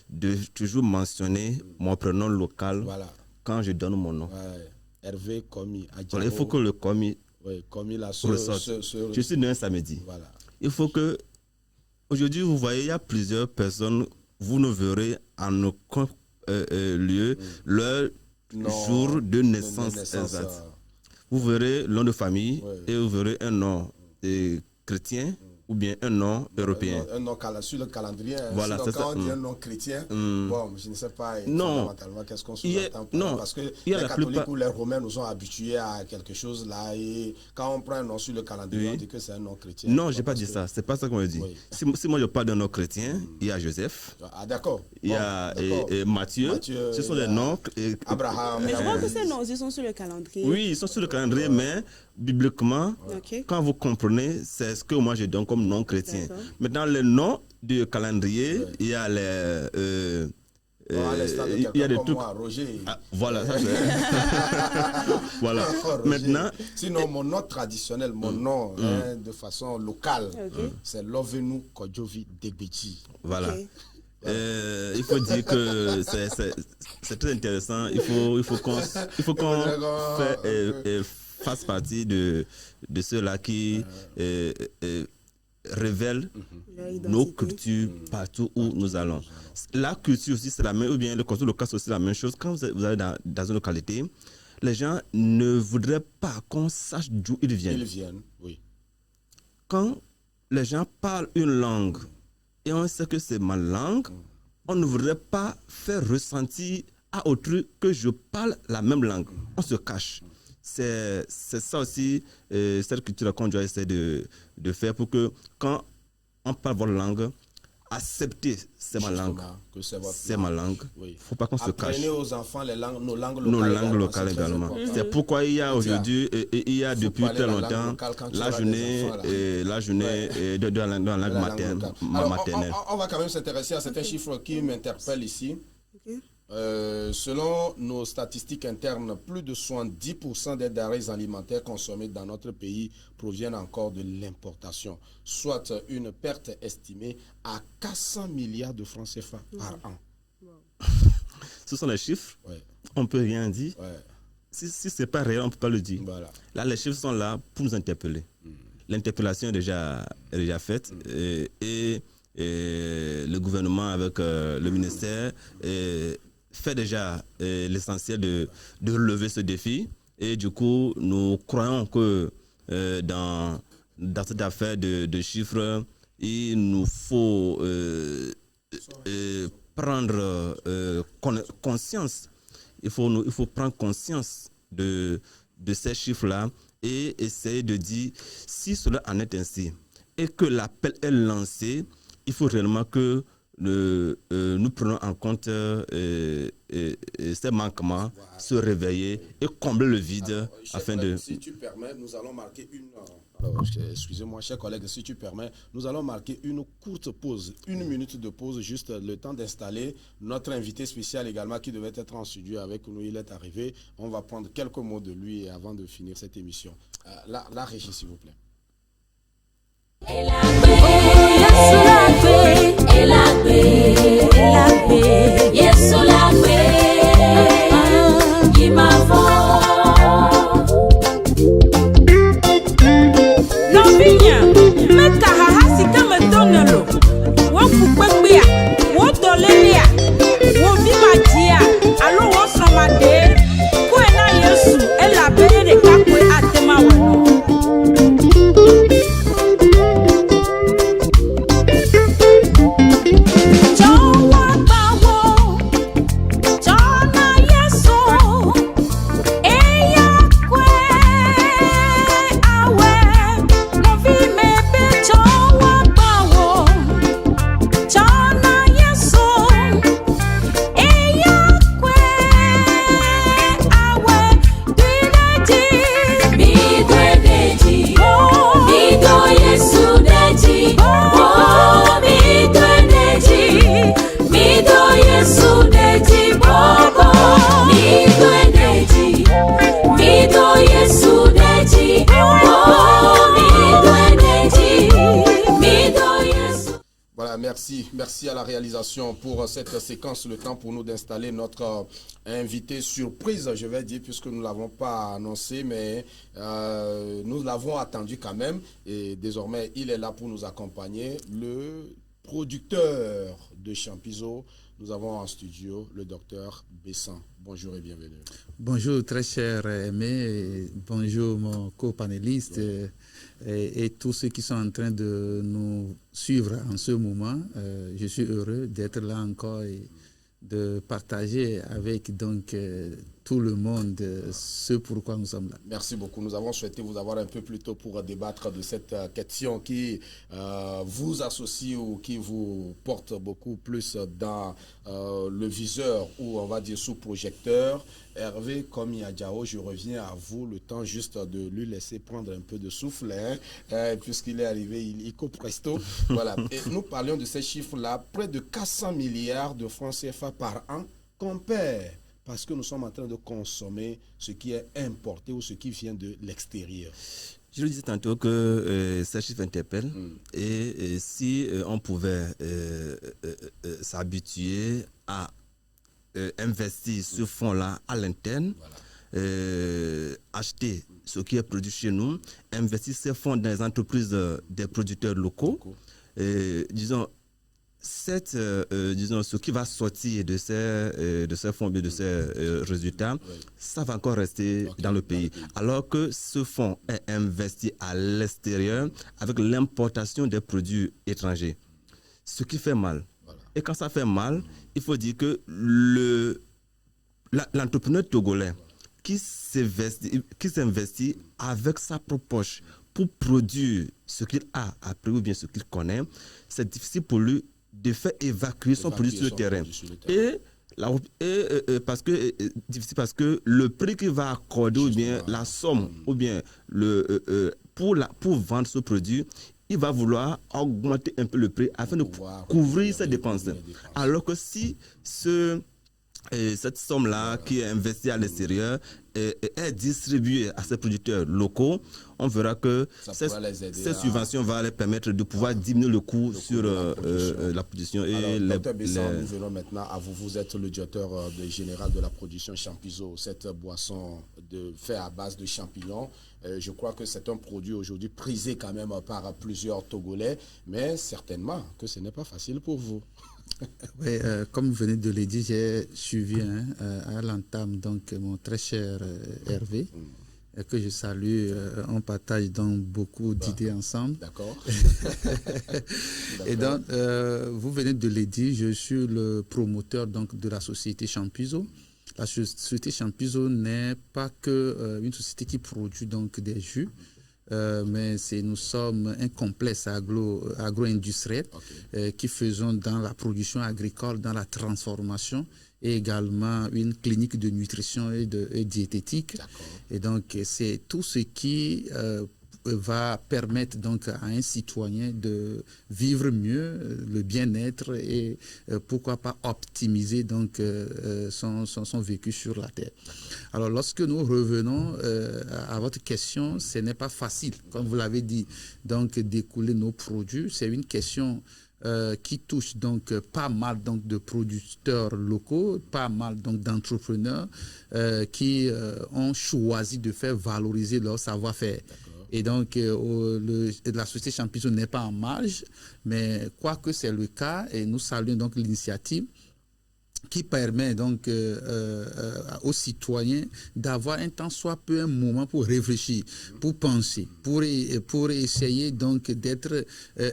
de toujours mentionner mon prénom local quand je donne mon nom.
Hervé Komi.
Voilà, il faut que le Komi ressorte. Je suis né un samedi.
Voilà.
Il faut que... Aujourd'hui, vous voyez, il y a plusieurs personnes, vous ne verrez en aucun lieu leur jour de naissance exact. Vous verrez le nom de famille et vous verrez un nom chrétien ou bien un nom européen.
Un nom sur le calendrier.
Voilà,
sinon, quand on dit un nom chrétien, bon, je ne sais pas fondamentalement qu'est-ce qu'on sous-entend. Parce que les catholiques ou les romains nous ont habitués à quelque chose là. Et quand on prend un nom sur le calendrier, on dit que c'est un nom chrétien.
Non, je n'ai pas dit ça. C'est pas ça qu'on me dit. Si moi je parle d'un nom chrétien, il y a Joseph.
Ah, d'accord.
Il y a Matthieu. Ce sont des noms.
Abraham.
Mais je crois que ces noms aussi sont sur le calendrier.
Oui, ils sont sur le calendrier, mais bibliquement, quand vous comprenez, c'est ce que moi je donne comme nom chrétien. Mais dans les noms du calendrier, il y a les...
il y a des trucs. Moi, Roger.
Voilà. Voilà.
Roger.
Maintenant.
Sinon, mon nom traditionnel, mon nom de façon locale, c'est Lovenu Kodjovi Degbeji.
Voilà. Il faut dire que c'est très intéressant. Il faut qu'on fasse partie de ceux-là qui révèlent nos cultures partout où nous allons. La culture aussi, c'est la même, ou bien le contenu local, c'est aussi la même chose. Quand vous allez dans une localité, les gens ne voudraient pas qu'on sache d'où ils viennent.
Ils viennent, oui.
Quand les gens parlent une langue et on sait que c'est ma langue, on ne voudrait pas faire ressentir à autrui que je parle la même langue. On se cache. C'est ça aussi, cette culture qu'on doit essayer de faire pour que quand on parle votre langue, accepter c'est ma langue. C'est ma langue. Il ne faut pas qu'on se cache.
Apprenez aux enfants nos langues
locales également. C'est pourquoi il y a aujourd'hui, il y a depuis très longtemps, la journée de la langue maternelle.
On va quand même s'intéresser à certains chiffres qui m'interpellent ici. Selon nos statistiques internes, plus de 70% des denrées alimentaires consommées dans notre pays proviennent encore de l'importation, soit une perte estimée à 400 milliards de francs CFA par an.
Ce sont les chiffres, on ne peut rien dire. Si ce n'est pas réel, on ne peut pas le dire.
Voilà.
Là, les chiffres sont là pour nous interpeller. L'interpellation est déjà faite et le gouvernement avec le ministère fait déjà l'essentiel de relever ce défi. Et du coup, nous croyons que dans cette affaire de chiffres, il nous faut prendre conscience. Il faut prendre conscience de ces chiffres-là et essayer de dire si cela en est ainsi et que l'appel est lancé, il faut réellement que nous prenons en compte ces manquements, se réveiller et combler le vide afin de...
Si tu permets, nous allons marquer une... excusez-moi, chers collègues, si tu permets, nous allons marquer une courte pause, 1 minute de pause, juste le temps d'installer notre invité spécial également qui devait être en studio avec nous. Il est arrivé. On va prendre quelques mots de lui avant de finir cette émission. La régie, s'il vous plaît. Merci à la réalisation pour cette séquence, le temps pour nous d'installer notre invité surprise, je vais dire, puisque nous ne l'avons pas annoncé, mais nous l'avons attendu quand même. Et désormais, il est là pour nous accompagner, le producteur de Champizo. Nous avons en studio le docteur Bessan. Bonjour et bienvenue.
Bonjour très cher Aimé, bonjour mon co-panéliste et tous ceux qui sont en train de nous suivre en ce moment. Je suis heureux d'être là encore et de partager avec donc tout le monde ce pourquoi nous sommes là.
Merci beaucoup. Nous avons souhaité vous avoir un peu plus tôt pour débattre de cette question qui vous associe ou qui vous porte beaucoup plus dans le viseur ou on va dire sous projecteur. Hervé Komiadjao, je reviens à vous, le temps juste de lui laisser prendre un peu de souffle, puisqu'il est arrivé, il coupe presto. Voilà. Et nous parlions de ces chiffres-là, près de 400 milliards de francs CFA par an qu'on perd, parce que nous sommes en train de consommer ce qui est importé ou ce qui vient de l'extérieur.
Je le disais tantôt que ces chiffres interpellent et si on pouvait s'habituer à investir ce fonds-là à l'interne, acheter ce qui est produit chez nous, investir ces fonds dans les entreprises des producteurs locaux, disons, ce qui va sortir de ces fonds, de ces résultats, ça va encore rester dans le pays. Alors que ce fonds est investi à l'extérieur avec l'importation des produits étrangers. Ce qui fait mal. Et quand ça fait mal, il faut dire que l'entrepreneur togolais qui s'investit avec sa propre poche pour produire ce qu'il a appris ou bien ce qu'il connaît, c'est difficile pour lui de faire évacuer son produit sur le terrain. Difficile parce que le prix qu'il va accorder ou bien la somme ou bien pour vendre ce produit, il va vouloir augmenter un peu le prix afin de couvrir ses dépenses. Alors que si cette somme-là qui est investie à l'extérieur est distribuée à ces producteurs locaux, on verra que ces subventions vont les permettre de pouvoir diminuer le coût sur la production.
Docteur Bessan, nous venons maintenant à vous. Vous êtes le directeur général de la production Champizo, cette boisson faite à base de champignons. Je crois que c'est un produit aujourd'hui prisé quand même par plusieurs Togolais, mais certainement que ce n'est pas facile pour vous.
Oui, comme vous venez de le dire, j'ai suivi à l'entame donc mon très cher Hervé, que je salue. On partage donc beaucoup d'idées ensemble.
D'accord.
Et donc, vous venez de le dire, je suis le promoteur donc de la société Champizo. La société Champizo n'est pas que une société qui produit donc des jus. mais nous sommes un complexe agro-industriel qui faisons dans la production agricole, dans la transformation, et également une clinique de nutrition et diététique. Et donc, c'est tout ce qui va permettre donc à un citoyen de vivre mieux, le bien-être et pourquoi pas optimiser donc son vécu sur la terre. Alors lorsque nous revenons à votre question, ce n'est pas facile, comme vous l'avez dit, donc d'écouler nos produits. C'est une question qui touche donc pas mal donc de producteurs locaux, pas mal donc d'entrepreneurs qui ont choisi de faire valoriser leur savoir-faire. Et donc, la société Champiso n'est pas en marge, mais quoique c'est le cas, et nous saluons donc l'initiative qui permet donc aux citoyens d'avoir un temps soit peu un moment pour réfléchir, pour penser, pour essayer donc d'être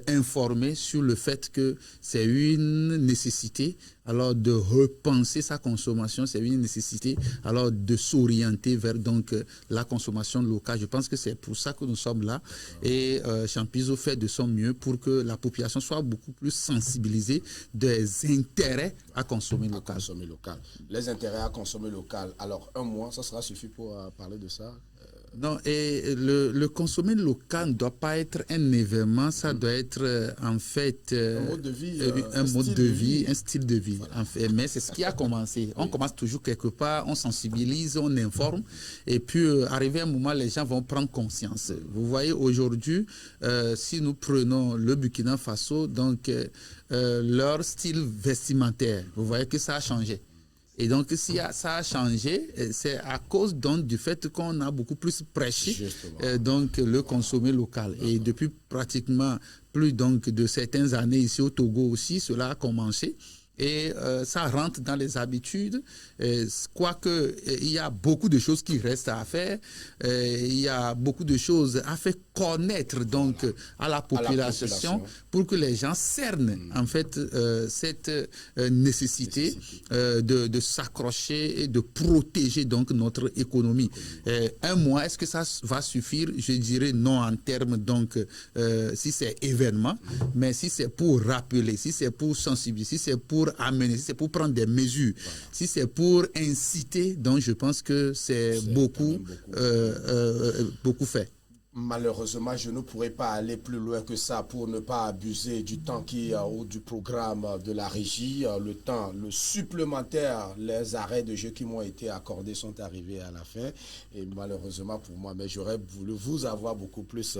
informés sur le fait que c'est une nécessité alors de repenser sa consommation, c'est une nécessité alors de s'orienter vers donc la consommation locale. Je pense que c'est pour ça que nous sommes là et Champiso fait de son mieux pour que la population soit beaucoup plus sensibilisée des intérêts à consommer local.
Les intérêts à consommer local. Alors un mois, ça sera suffit pour parler de ça?
Non, et le consommer local ne doit pas être un événement, ça doit être en fait
un mode de vie,
un style de vie. Voilà. En fait, mais c'est ce qui a commencé. On commence toujours quelque part, on sensibilise, on informe, et puis arrivé à un moment, les gens vont prendre conscience. Vous voyez aujourd'hui, si nous prenons le Burkina Faso, donc leur style vestimentaire, vous voyez que ça a changé. Et donc, si ça a changé, c'est à cause donc, du fait qu'on a beaucoup plus prêché donc, le consommer local. Et depuis pratiquement plus donc, de certaines années ici au Togo aussi, cela a commencé. Et ça rentre dans les habitudes, quoique il y a beaucoup de choses qui restent à faire, il y a beaucoup de choses à faire connaître donc à la population pour que les gens cernent en fait cette nécessité de s'accrocher et de protéger donc notre économie. Un mois, est-ce que ça va suffire? Je dirais non en termes donc si c'est événement, mais si c'est pour rappeler, si c'est pour sensibiliser, si c'est pour amener, si c'est pour prendre des mesures, si c'est pour inciter, donc je pense que c'est beaucoup fait.
Malheureusement, je ne pourrais pas aller plus loin que ça pour ne pas abuser du temps ou du programme de la régie. Le supplémentaire, les arrêts de jeu qui m'ont été accordés sont arrivés à la fin. Et malheureusement pour moi, mais j'aurais voulu vous avoir beaucoup plus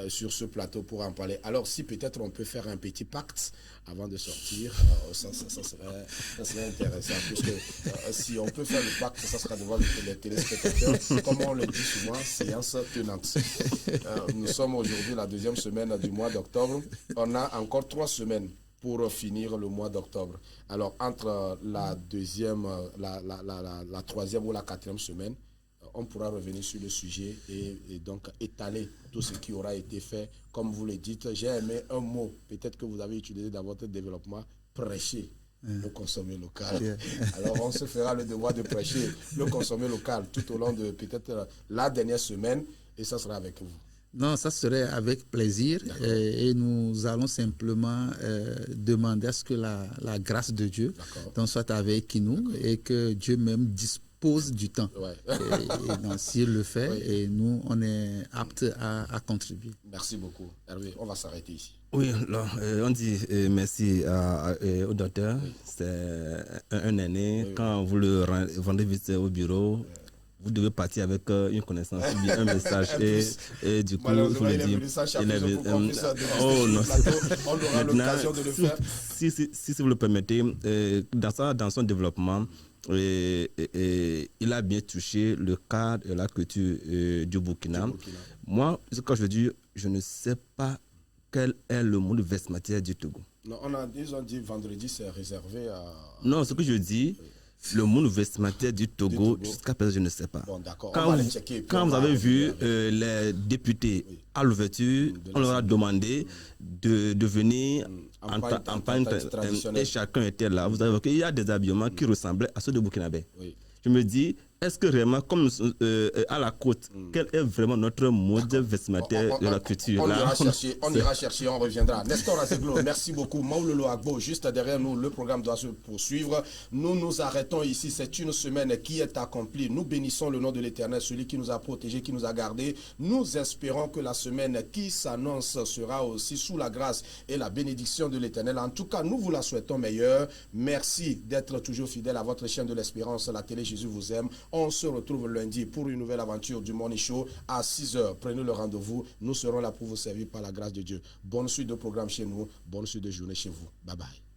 sur ce plateau pour en parler. Alors si peut-être on peut faire un petit pacte avant de sortir, ça serait intéressant. Puisque si on peut faire le pacte, ça sera devant les téléspectateurs. Comme on le dit souvent, séance tenante. Nous sommes aujourd'hui la deuxième semaine du mois d'octobre. On a encore 3 semaines pour finir le mois d'octobre. Alors entre la deuxième, la troisième ou la 4e semaine, on pourra revenir sur le sujet et donc étaler tout ce qui aura été fait. Comme vous le dites, j'ai aimé un mot, peut-être que vous avez utilisé dans votre développement, prêcher le consommer local. Alors on se fera le devoir de prêcher le consommer local tout au long de peut-être la dernière semaine. Et ça sera avec vous?
Non, ça serait avec plaisir. Et nous allons simplement demander à ce que la grâce de Dieu soit avec nous et que Dieu même dispose du temps. Et donc, s'il le fait, et nous, on est apte à contribuer.
Merci beaucoup. Hervé, on va s'arrêter ici.
Oui, alors, on dit merci au docteur. C'est un aîné. Quand vous le rendez visite au bureau, vous devez partir avec une connaissance, un message. et du coup, vous le dites.
On aura l'occasion de le faire.
Si vous le permettez, dans son développement, il a bien touché le cadre et la culture du Burkina. Moi, quand je dis, je ne sais pas quel est le monde vestimentaire du Togo.
Non, ils ont dit vendredi, c'est réservé à...
Non, ce que je dis... Le monde vestimentaire du Togo, jusqu'à présent, je ne sais pas.
Bon, d'accord.
Quand vous avez vu les députés à l'ouverture, on leur a demandé de venir en peintre et chacun était là. Vous avez vu qu'il y a des habillements qui ressemblaient à ceux de Burkinabé. Je me dis, est-ce que vraiment, comme à la côte, quel est vraiment notre mode vestimentaire de la culture?
On ira chercher, on reviendra. Nestor Azeglo, merci beaucoup. Maulolo Agbo, juste derrière nous, le programme doit se poursuivre. Nous nous arrêtons ici. C'est une semaine qui est accomplie. Nous bénissons le nom de l'Éternel, celui qui nous a protégés, qui nous a gardés. Nous espérons que la semaine qui s'annonce sera aussi sous la grâce et la bénédiction de l'Éternel. En tout cas, nous vous la souhaitons meilleure. Merci d'être toujours fidèle à votre chaîne de l'Espérance, la télé Jésus vous aime. On se retrouve lundi pour une nouvelle aventure du Morning Show à 6h. Prenez le rendez-vous. Nous serons là pour vous servir par la grâce de Dieu. Bonne suite de programme chez nous. Bonne suite de journée chez vous. Bye bye.